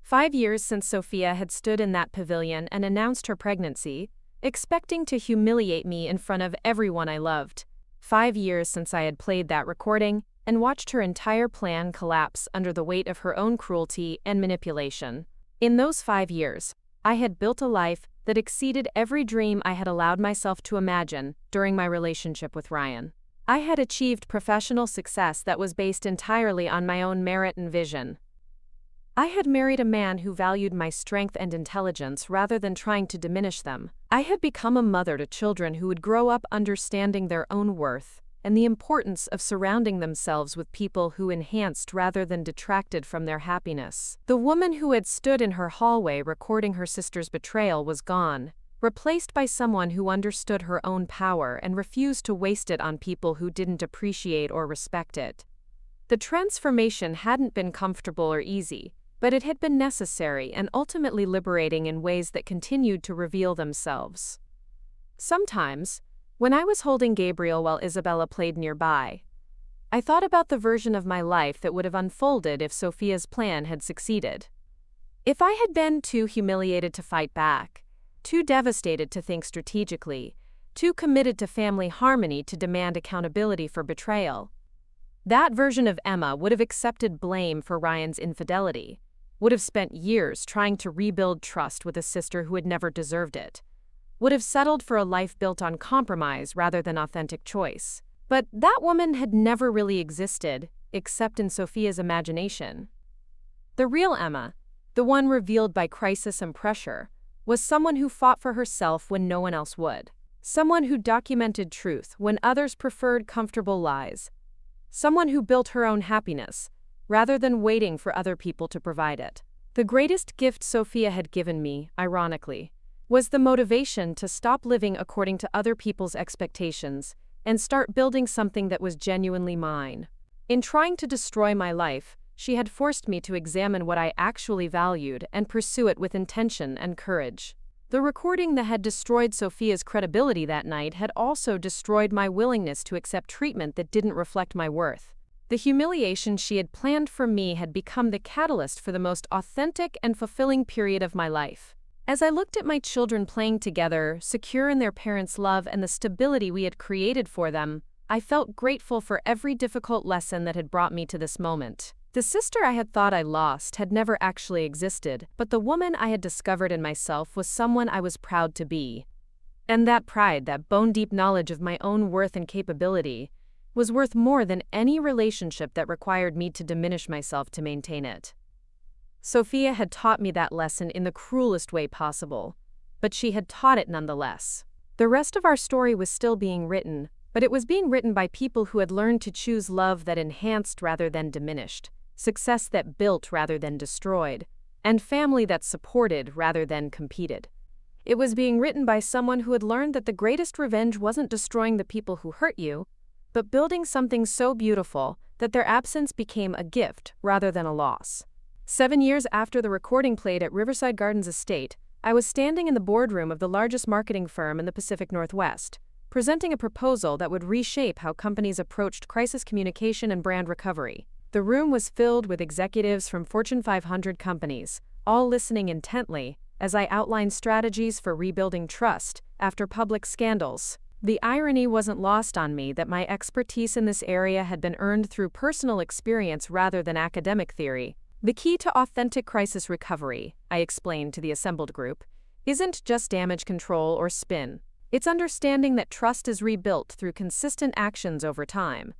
[SPEAKER 1] 5 years since Sofia had stood in that pavilion and announced her pregnancy, expecting to humiliate me in front of everyone I loved. 5 years since I had played that recording and watched her entire plan collapse under the weight of her own cruelty and manipulation. In those 5 years, I had built a life that exceeded every dream I had allowed myself to imagine during my relationship with Ryan. I had achieved professional success that was based entirely on my own merit and vision. I had married a man who valued my strength and intelligence rather than trying to diminish them. I had become a mother to children who would grow up understanding their own worth and the importance of surrounding themselves with people who enhanced rather than detracted from their happiness. The woman who had stood in her hallway recording her sister's betrayal was gone, replaced by someone who understood her own power and refused to waste it on people who didn't appreciate or respect it. The transformation hadn't been comfortable or easy, but it had been necessary and ultimately liberating in ways that continued to reveal themselves. Sometimes, when I was holding Gabriel while Isabella played nearby, I thought about the version of my life that would have unfolded if Sofia's plan had succeeded. If I had been too humiliated to fight back, too devastated to think strategically, too committed to family harmony to demand accountability for betrayal, that version of Emma would have accepted blame for Ryan's infidelity, would have spent years trying to rebuild trust with a sister who had never deserved it, would have settled for a life built on compromise rather than authentic choice. But that woman had never really existed, except in Sofia's imagination. The real Emma, the one revealed by crisis and pressure, was someone who fought for herself when no one else would. Someone who documented truth when others preferred comfortable lies. Someone who built her own happiness, rather than waiting for other people to provide it. The greatest gift Sofia had given me, ironically, was the motivation to stop living according to other people's expectations and start building something that was genuinely mine. In trying to destroy my life, she had forced me to examine what I actually valued and pursue it with intention and courage. The recording that had destroyed Sofia's credibility that night had also destroyed my willingness to accept treatment that didn't reflect my worth. The humiliation she had planned for me had become the catalyst for the most authentic and fulfilling period of my life. As I looked at my children playing together, secure in their parents' love and the stability we had created for them, I felt grateful for every difficult lesson that had brought me to this moment. The sister I had thought I lost had never actually existed, but the woman I had discovered in myself was someone I was proud to be. And that pride, that bone-deep knowledge of my own worth and capability, was worth more than any relationship that required me to diminish myself to maintain it. Sofia had taught me that lesson in the cruelest way possible, but she had taught it nonetheless. The rest of our story was still being written, but it was being written by people who had learned to choose love that enhanced rather than diminished, success that built rather than destroyed, and family that supported rather than competed. It was being written by someone who had learned that the greatest revenge wasn't destroying the people who hurt you, but building something so beautiful that their absence became a gift rather than a loss. 7 years after the recording played at Riverside Gardens Estate, I was standing in the boardroom of the largest marketing firm in the Pacific Northwest, presenting a proposal that would reshape how companies approached crisis communication and brand recovery. The room was filled with executives from Fortune 500 companies, all listening intently as I outlined strategies for rebuilding trust after public scandals. The irony wasn't lost on me that my expertise in this area had been earned through personal experience rather than academic theory. The key to authentic crisis recovery, I explained to the assembled group, isn't just damage control or spin. It's understanding that trust is rebuilt through consistent actions over time,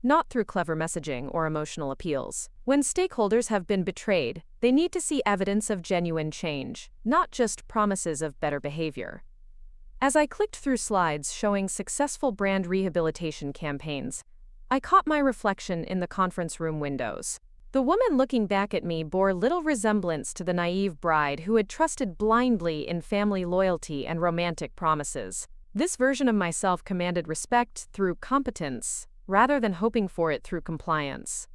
[SPEAKER 1] not through clever messaging or emotional appeals. When stakeholders have been betrayed, they need to see evidence of genuine change, not just promises of better behavior. As I clicked through slides showing successful brand rehabilitation campaigns, I caught my reflection in the conference room windows. The woman looking back at me bore little resemblance to the naive bride who had trusted blindly in family loyalty and romantic promises. This version of myself commanded respect through competence, rather than hoping for it through compliance.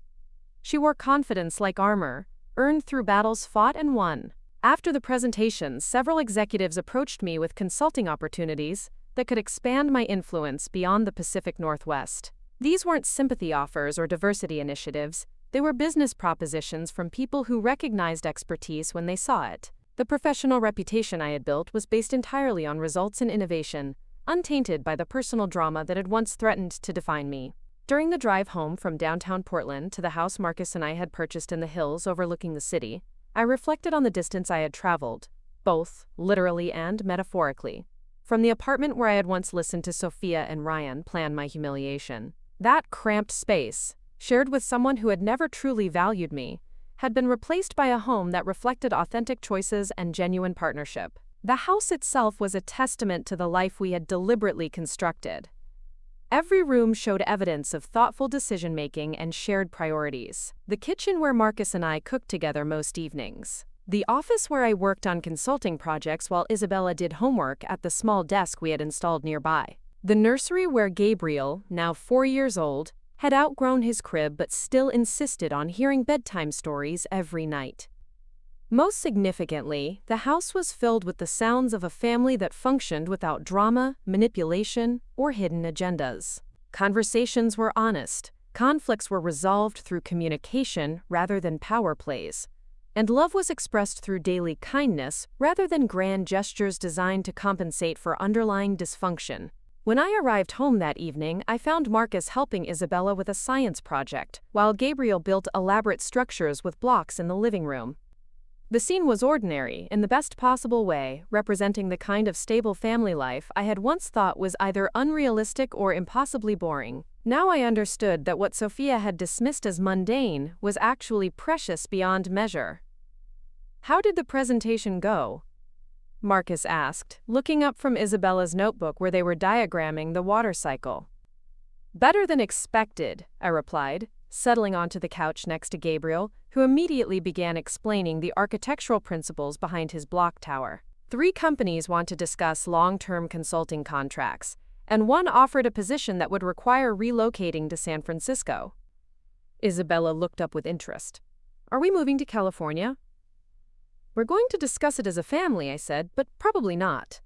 [SPEAKER 1] She wore confidence like armor, earned through battles fought and won. After the presentation, several executives approached me with consulting opportunities that could expand my influence beyond the Pacific Northwest. These weren't sympathy offers or diversity initiatives. They were business propositions from people who recognized expertise when they saw it. The professional reputation I had built was based entirely on results and innovation, untainted by the personal drama that had once threatened to define me. During the drive home from downtown Portland to the house Marcus and I had purchased in the hills overlooking the city, I reflected on the distance I had traveled, both literally and metaphorically, from the apartment where I had once listened to Sofia and Ryan plan my humiliation. That cramped space, shared with someone who had never truly valued me, had been replaced by a home that reflected authentic choices and genuine partnership. The house itself was a testament to the life we had deliberately constructed. Every room showed evidence of thoughtful decision-making and shared priorities. The kitchen where Marcus and I cooked together most evenings. The office where I worked on consulting projects while Isabella did homework at the small desk we had installed nearby. The nursery where Gabriel, now 4 years old, had outgrown his crib but still insisted on hearing bedtime stories every night. Most significantly, the house was filled with the sounds of a family that functioned without drama, manipulation, or hidden agendas. Conversations were honest, conflicts were resolved through communication rather than power plays, and love was expressed through daily kindness rather than grand gestures designed to compensate for underlying dysfunction. When I arrived home that evening, I found Marcus helping Isabella with a science project, while Gabriel built elaborate structures with blocks in the living room. The scene was ordinary, in the best possible way, representing the kind of stable family life I had once thought was either unrealistic or impossibly boring. Now I understood that what Sofia had dismissed as mundane was actually precious beyond measure. "How did the presentation go?" Marcus asked, looking up from Isabella's notebook where they were diagramming the water cycle. "Better than expected," I replied, settling onto the couch next to Gabriel, who immediately began explaining the architectural principles behind his block tower. 3 companies want to discuss long-term consulting contracts, and one offered a position that would require relocating to San Francisco. Isabella looked up with interest. "Are we moving to California?" "We're going to discuss it as a family," I said, "but probably not.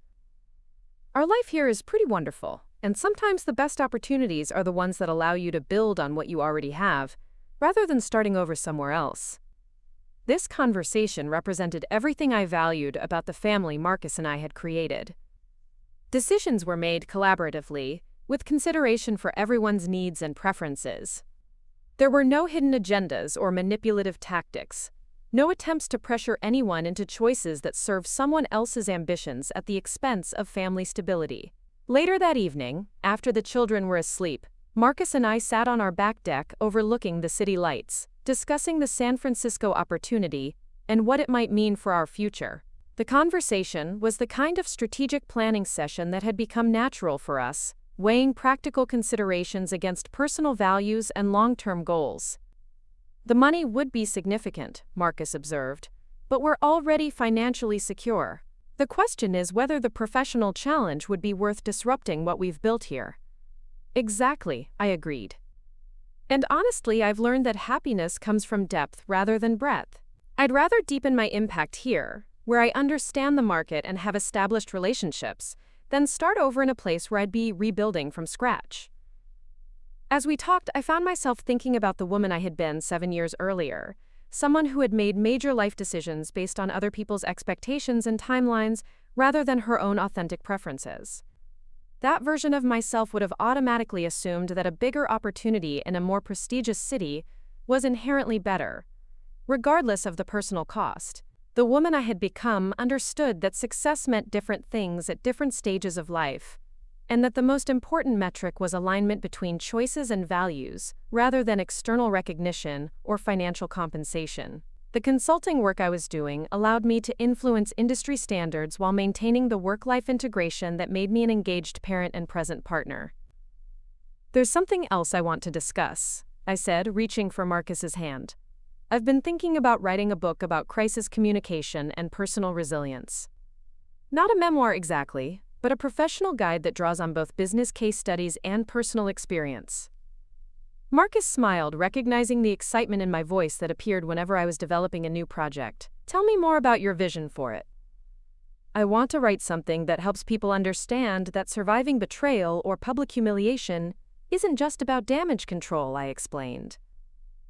[SPEAKER 1] Our life here is pretty wonderful, and sometimes the best opportunities are the ones that allow you to build on what you already have, rather than starting over somewhere else." This conversation represented everything I valued about the family Marcus and I had created. Decisions were made collaboratively, with consideration for everyone's needs and preferences. There were no hidden agendas or manipulative tactics, no attempts to pressure anyone into choices that serve someone else's ambitions at the expense of family stability. Later that evening, after the children were asleep, Marcus and I sat on our back deck overlooking the city lights, discussing the San Francisco opportunity and what it might mean for our future. The conversation was the kind of strategic planning session that had become natural for us, weighing practical considerations against personal values and long-term goals. "The money would be significant," Marcus observed, "but we're already financially secure. The question is whether the professional challenge would be worth disrupting what we've built here." "Exactly," I agreed. "And honestly, I've learned that happiness comes from depth rather than breadth. I'd rather deepen my impact here, where I understand the market and have established relationships, than start over in a place where I'd be rebuilding from scratch." As we talked, I found myself thinking about the woman I had been 7 years earlier, someone who had made major life decisions based on other people's expectations and timelines rather than her own authentic preferences. That version of myself would have automatically assumed that a bigger opportunity in a more prestigious city was inherently better, regardless of the personal cost. The woman I had become understood that success meant different things at different stages of life, and that the most important metric was alignment between choices and values, rather than external recognition or financial compensation. The consulting work I was doing allowed me to influence industry standards while maintaining the work-life integration that made me an engaged parent and present partner. "There's something else I want to discuss," I said, reaching for Marcus's hand. "I've been thinking about writing a book about crisis communication and personal resilience. Not a memoir exactly, but a professional guide that draws on both business case studies and personal experience." Marcus smiled, recognizing the excitement in my voice that appeared whenever I was developing a new project. "Tell me more about your vision for it." "I want to write something that helps people understand that surviving betrayal or public humiliation isn't just about damage control," I explained.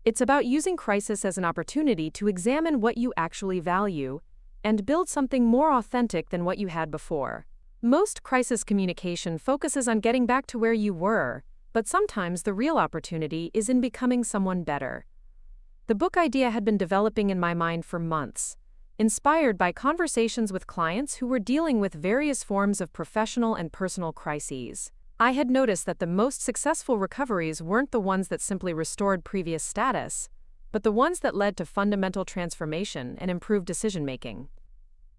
[SPEAKER 1] "It's about using crisis as an opportunity to examine what you actually value and build something more authentic than what you had before. Most crisis communication focuses on getting back to where you were, but sometimes the real opportunity is in becoming someone better." The book idea had been developing in my mind for months, inspired by conversations with clients who were dealing with various forms of professional and personal crises. I had noticed that the most successful recoveries weren't the ones that simply restored previous status, but the ones that led to fundamental transformation and improved decision-making.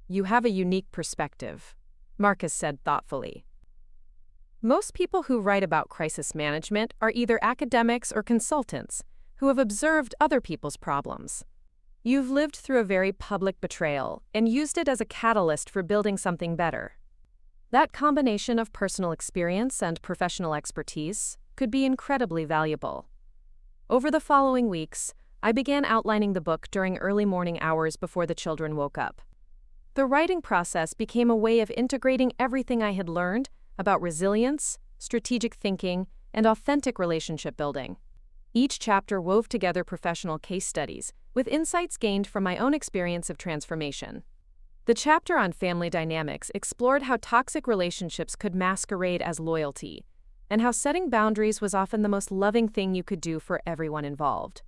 [SPEAKER 1] "You have a unique perspective," Marcus said thoughtfully. "Most people who write about crisis management are either academics or consultants who have observed other people's problems. You've lived through a very public betrayal and used it as a catalyst for building something better. That combination of personal experience and professional expertise could be incredibly valuable." Over the following weeks, I began outlining the book during early morning hours before the children woke up. The writing process became a way of integrating everything I had learned about resilience, strategic thinking, and authentic relationship building. Each chapter wove together professional case studies, with insights gained from my own experience of transformation. The chapter on family dynamics explored how toxic relationships could masquerade as loyalty, and how setting boundaries was often the most loving thing you could do for everyone involved.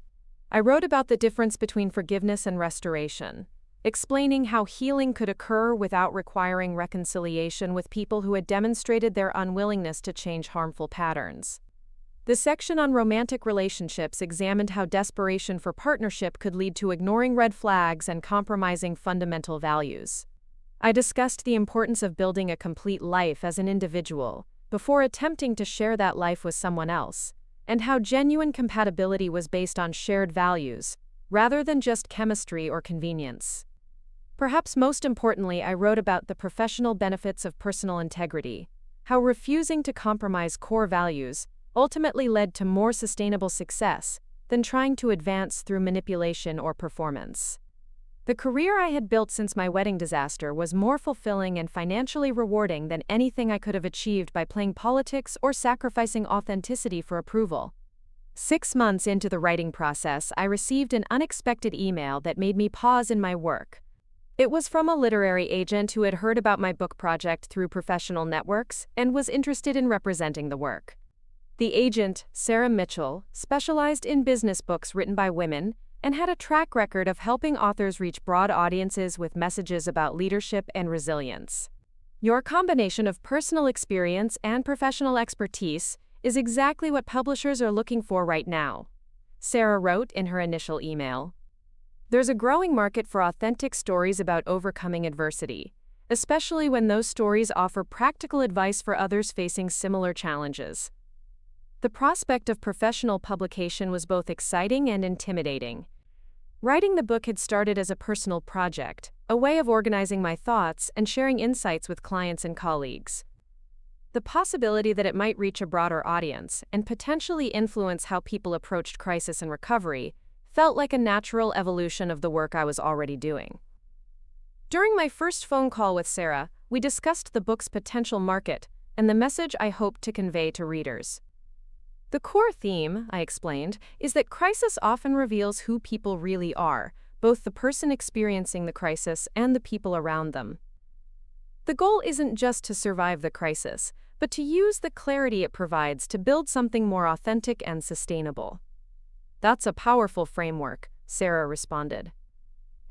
[SPEAKER 1] I wrote about the difference between forgiveness and restoration, explaining how healing could occur without requiring reconciliation with people who had demonstrated their unwillingness to change harmful patterns. The section on romantic relationships examined how desperation for partnership could lead to ignoring red flags and compromising fundamental values. I discussed the importance of building a complete life as an individual before attempting to share that life with someone else, and how genuine compatibility was based on shared values, rather than just chemistry or convenience. Perhaps most importantly, I wrote about the professional benefits of personal integrity, how refusing to compromise core values ultimately led to more sustainable success than trying to advance through manipulation or performance. The career I had built since my wedding disaster was more fulfilling and financially rewarding than anything I could have achieved by playing politics or sacrificing authenticity for approval. 6 months into the writing process, I received an unexpected email that made me pause in my work. It was from a literary agent who had heard about my book project through professional networks and was interested in representing the work. The agent, Sarah Mitchell, specialized in business books written by women and had a track record of helping authors reach broad audiences with messages about leadership and resilience. Your combination of personal experience and professional expertise is exactly what publishers are looking for right now, Sarah wrote in her initial email. There's a growing market for authentic stories about overcoming adversity, especially when those stories offer practical advice for others facing similar challenges. The prospect of professional publication was both exciting and intimidating. Writing the book had started as a personal project, a way of organizing my thoughts and sharing insights with clients and colleagues. The possibility that it might reach a broader audience and potentially influence how people approached crisis and recovery felt like a natural evolution of the work I was already doing. During my first phone call with Sarah, we discussed the book's potential market and the message I hoped to convey to readers. The core theme, I explained, is that crisis often reveals who people really are, both the person experiencing the crisis and the people around them. The goal isn't just to survive the crisis, but to use the clarity it provides to build something more authentic and sustainable. That's a powerful framework, Sarah responded.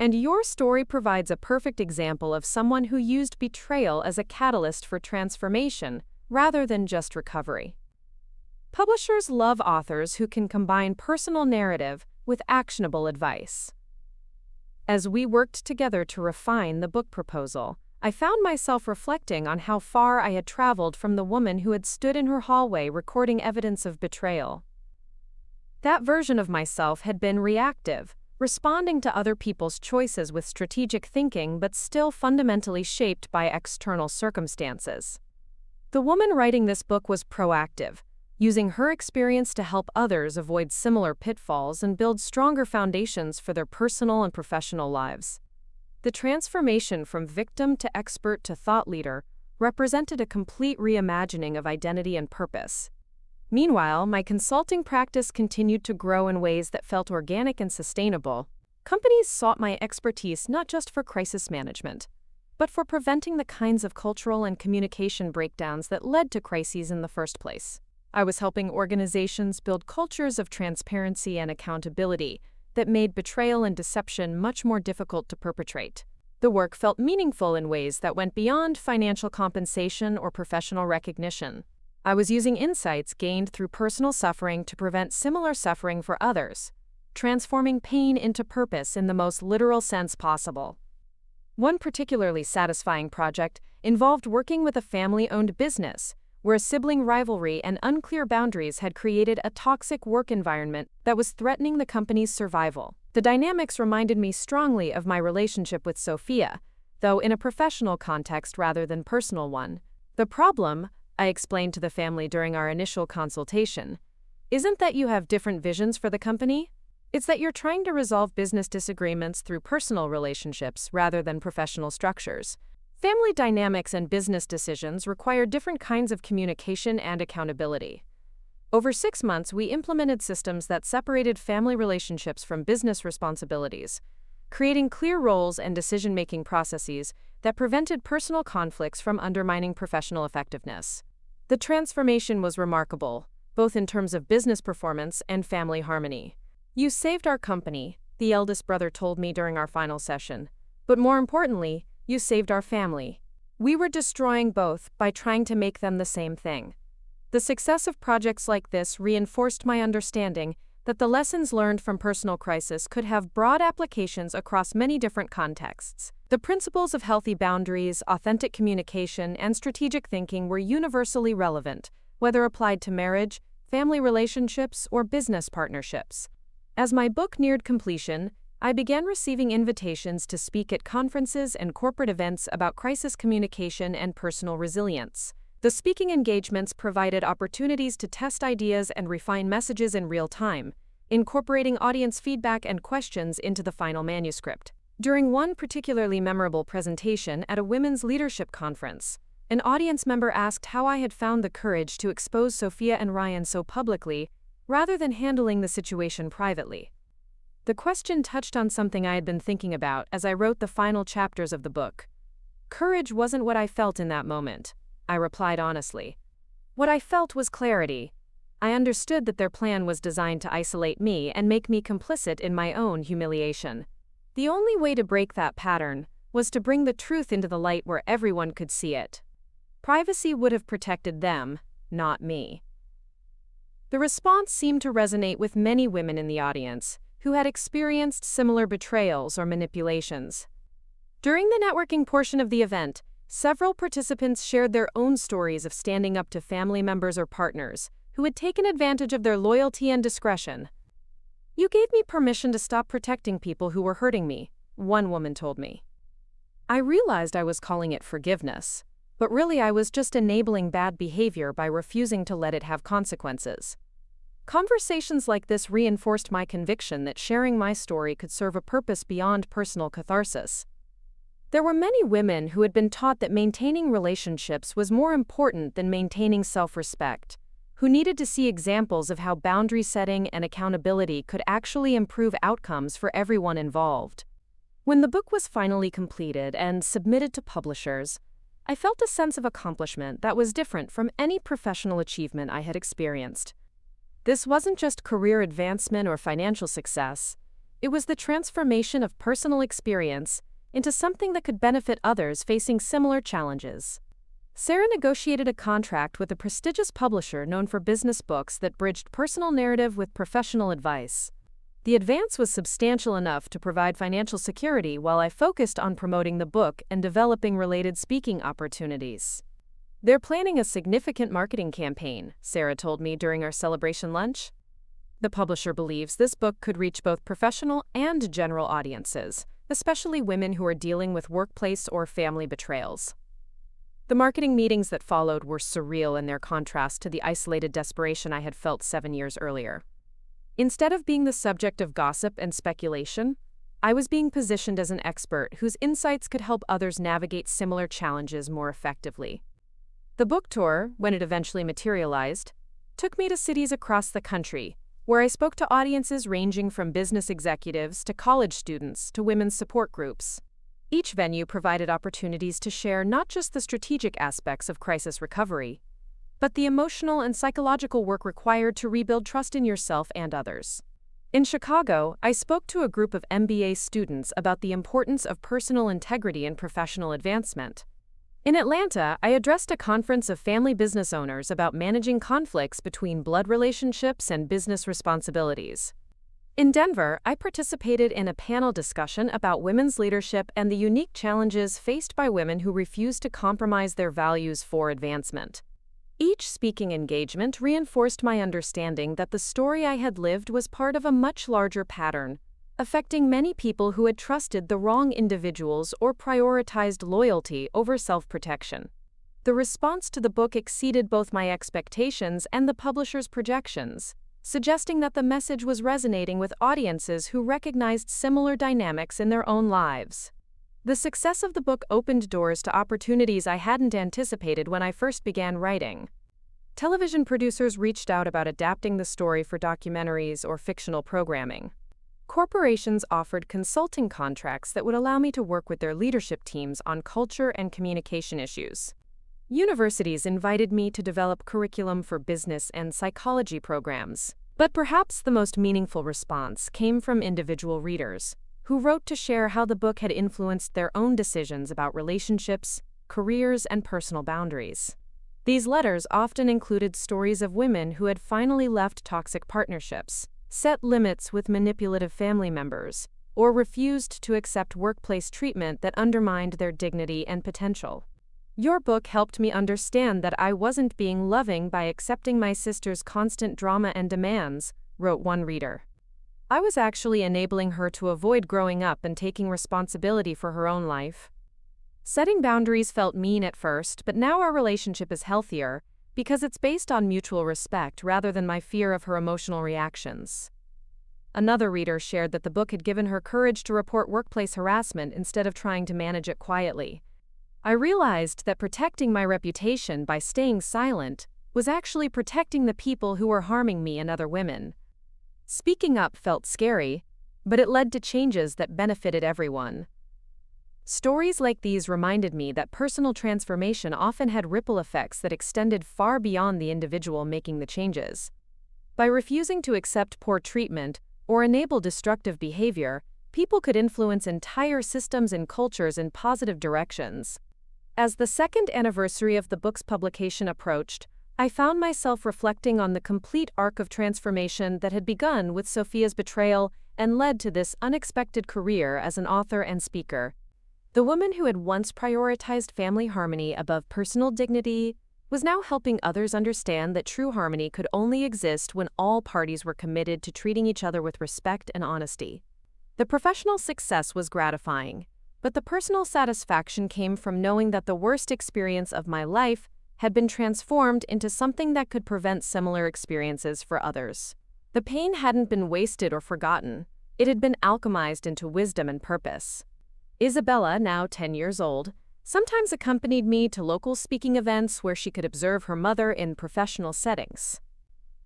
[SPEAKER 1] And your story provides a perfect example of someone who used betrayal as a catalyst for transformation rather than just recovery. Publishers love authors who can combine personal narrative with actionable advice. As we worked together to refine the book proposal, I found myself reflecting on how far I had traveled from the woman who had stood in her hallway recording evidence of betrayal. That version of myself had been reactive, responding to other people's choices with strategic thinking but still fundamentally shaped by external circumstances. The woman writing this book was proactive, using her experience to help others avoid similar pitfalls and build stronger foundations for their personal and professional lives. The transformation from victim to expert to thought leader represented a complete reimagining of identity and purpose. Meanwhile, my consulting practice continued to grow in ways that felt organic and sustainable. Companies sought my expertise not just for crisis management, but for preventing the kinds of cultural and communication breakdowns that led to crises in the first place. I was helping organizations build cultures of transparency and accountability that made betrayal and deception much more difficult to perpetrate. The work felt meaningful in ways that went beyond financial compensation or professional recognition. I was using insights gained through personal suffering to prevent similar suffering for others, transforming pain into purpose in the most literal sense possible. One particularly satisfying project involved working with a family-owned business where sibling rivalry and unclear boundaries had created a toxic work environment that was threatening the company's survival. The dynamics reminded me strongly of my relationship with Sofia, though in a professional context rather than personal one. The problem, I explained to the family during our initial consultation, isn't that you have different visions for the company. It's that you're trying to resolve business disagreements through personal relationships rather than professional structures. Family dynamics and business decisions require different kinds of communication and accountability. Over 6 months, we implemented systems that separated family relationships from business responsibilities, creating clear roles and decision-making processes that prevented personal conflicts from undermining professional effectiveness. The transformation was remarkable, both in terms of business performance and family harmony. "You saved our company," the eldest brother told me during our final session. "But more importantly, you saved our family. We were destroying both by trying to make them the same thing." The success of projects like this reinforced my understanding that the lessons learned from personal crisis could have broad applications across many different contexts. The principles of healthy boundaries, authentic communication, and strategic thinking were universally relevant, whether applied to marriage, family relationships, or business partnerships. As my book neared completion, I began receiving invitations to speak at conferences and corporate events about crisis communication and personal resilience. The speaking engagements provided opportunities to test ideas and refine messages in real time, incorporating audience feedback and questions into the final manuscript. During one particularly memorable presentation at a women's leadership conference, an audience member asked how I had found the courage to expose Sofia and Ryan so publicly, rather than handling the situation privately. The question touched on something I had been thinking about as I wrote the final chapters of the book. Courage wasn't what I felt in that moment, I replied honestly. What I felt was clarity. I understood that their plan was designed to isolate me and make me complicit in my own humiliation. The only way to break that pattern was to bring the truth into the light where everyone could see it. Privacy would have protected them, not me. The response seemed to resonate with many women in the audience who had experienced similar betrayals or manipulations. During the networking portion of the event, several participants shared their own stories of standing up to family members or partners who had taken advantage of their loyalty and discretion. "You gave me permission to stop protecting people who were hurting me," one woman told me. I realized I was calling it forgiveness, but really I was just enabling bad behavior by refusing to let it have consequences. Conversations like this reinforced my conviction that sharing my story could serve a purpose beyond personal catharsis. There were many women who had been taught that maintaining relationships was more important than maintaining self-respect, who needed to see examples of how boundary setting and accountability could actually improve outcomes for everyone involved. When the book was finally completed and submitted to publishers, I felt a sense of accomplishment that was different from any professional achievement I had experienced. This wasn't just career advancement or financial success, it was the transformation of personal experience into something that could benefit others facing similar challenges. Sarah negotiated a contract with a prestigious publisher known for business books that bridged personal narrative with professional advice. The advance was substantial enough to provide financial security while I focused on promoting the book and developing related speaking opportunities. "They're planning a significant marketing campaign," Sarah told me during our celebration lunch. The publisher believes this book could reach both professional and general audiences, especially women who are dealing with workplace or family betrayals. The marketing meetings that followed were surreal in their contrast to the isolated desperation I had felt 7 years earlier. Instead of being the subject of gossip and speculation, I was being positioned as an expert whose insights could help others navigate similar challenges more effectively. The book tour, when it eventually materialized, took me to cities across the country, where I spoke to audiences ranging from business executives to college students to women's support groups. Each venue provided opportunities to share not just the strategic aspects of crisis recovery, but the emotional and psychological work required to rebuild trust in yourself and others. In Chicago, I spoke to a group of MBA students about the importance of personal integrity and professional advancement. In Atlanta, I addressed a conference of family business owners about managing conflicts between blood relationships and business responsibilities. In Denver, I participated in a panel discussion about women's leadership and the unique challenges faced by women who refuse to compromise their values for advancement. Each speaking engagement reinforced my understanding that the story I had lived was part of a much larger pattern, affecting many people who had trusted the wrong individuals or prioritized loyalty over self-protection. The response to the book exceeded both my expectations and the publisher's projections, suggesting that the message was resonating with audiences who recognized similar dynamics in their own lives. The success of the book opened doors to opportunities I hadn't anticipated when I first began writing. Television producers reached out about adapting the story for documentaries or fictional programming. Corporations offered consulting contracts that would allow me to work with their leadership teams on culture and communication issues. Universities invited me to develop curriculum for business and psychology programs. But perhaps the most meaningful response came from individual readers, who wrote to share how the book had influenced their own decisions about relationships, careers, and personal boundaries. These letters often included stories of women who had finally left toxic partnerships, set limits with manipulative family members, or refused to accept workplace treatment that undermined their dignity and potential. Your book helped me understand that I wasn't being loving by accepting my sister's constant drama and demands, wrote one reader. I was actually enabling her to avoid growing up and taking responsibility for her own life. Setting boundaries felt mean at first, but now our relationship is healthier because it's based on mutual respect rather than my fear of her emotional reactions. Another reader shared that the book had given her courage to report workplace harassment instead of trying to manage it quietly. I realized that protecting my reputation by staying silent was actually protecting the people who were harming me and other women. Speaking up felt scary, but it led to changes that benefited everyone. Stories like these reminded me that personal transformation often had ripple effects that extended far beyond the individual making the changes. By refusing to accept poor treatment or enable destructive behavior, people could influence entire systems and cultures in positive directions. As the second anniversary of the book's publication approached, I found myself reflecting on the complete arc of transformation that had begun with Sofia's betrayal and led to this unexpected career as an author and speaker. The woman who had once prioritized family harmony above personal dignity was now helping others understand that true harmony could only exist when all parties were committed to treating each other with respect and honesty. The professional success was gratifying, but the personal satisfaction came from knowing that the worst experience of my life had been transformed into something that could prevent similar experiences for others. The pain hadn't been wasted or forgotten, it had been alchemized into wisdom and purpose. Isabella, now 10 years old, sometimes accompanied me to local speaking events where she could observe her mother in professional settings.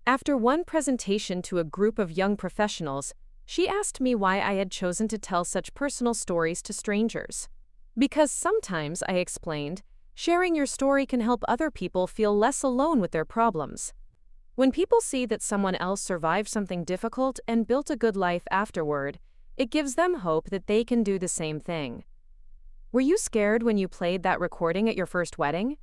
[SPEAKER 1] After one presentation to a group of young professionals, she asked me why I had chosen to tell such personal stories to strangers. Because sometimes, I explained, sharing your story can help other people feel less alone with their problems. When people see that someone else survived something difficult and built a good life afterward, it gives them hope that they can do the same thing. "Were you scared when you played that recording at your first wedding?"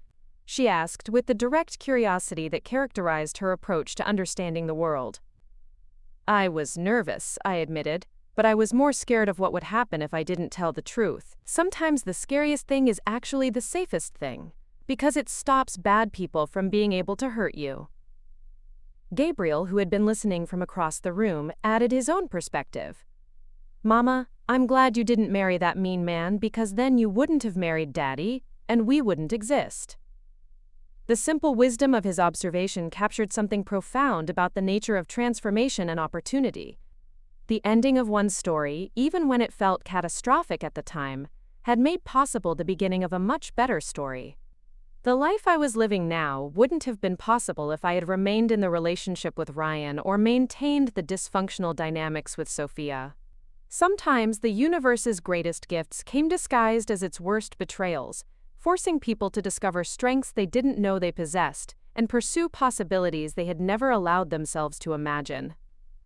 [SPEAKER 1] she asked with the direct curiosity that characterized her approach to understanding the world. "I was nervous," I admitted, "but I was more scared of what would happen if I didn't tell the truth. Sometimes the scariest thing is actually the safest thing, because it stops bad people from being able to hurt you." Gabriel, who had been listening from across the room, added his own perspective. "Mama, I'm glad you didn't marry that mean man because then you wouldn't have married Daddy, and we wouldn't exist." The simple wisdom of his observation captured something profound about the nature of transformation and opportunity. The ending of one story, even when it felt catastrophic at the time, had made possible the beginning of a much better story. The life I was living now wouldn't have been possible if I had remained in the relationship with Ryan or maintained the dysfunctional dynamics with Sofia. Sometimes the universe's greatest gifts came disguised as its worst betrayals, forcing people to discover strengths they didn't know they possessed and pursue possibilities they had never allowed themselves to imagine.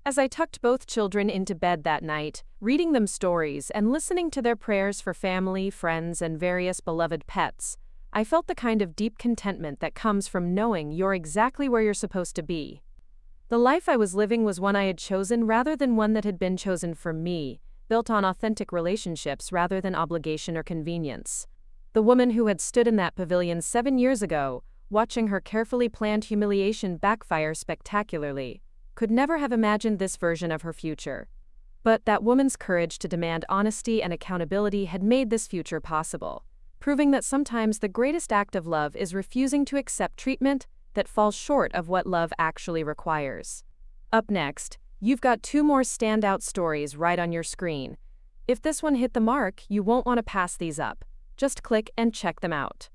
[SPEAKER 1] As I tucked both children into bed that night, reading them stories and listening to their prayers for family, friends, and various beloved pets, I felt the kind of deep contentment that comes from knowing you're exactly where you're supposed to be. The life I was living was one I had chosen rather than one that had been chosen for me, built on authentic relationships rather than obligation or convenience. The woman who had stood in that pavilion 7 years ago, watching her carefully planned humiliation backfire spectacularly, could never have imagined this version of her future. But that woman's courage to demand honesty and accountability had made this future possible, proving that sometimes the greatest act of love is refusing to accept treatment that falls short of what love actually requires. Up next, you've got 2 more standout stories right on your screen. If this one hit the mark, you won't want to pass these up. Just click and check them out.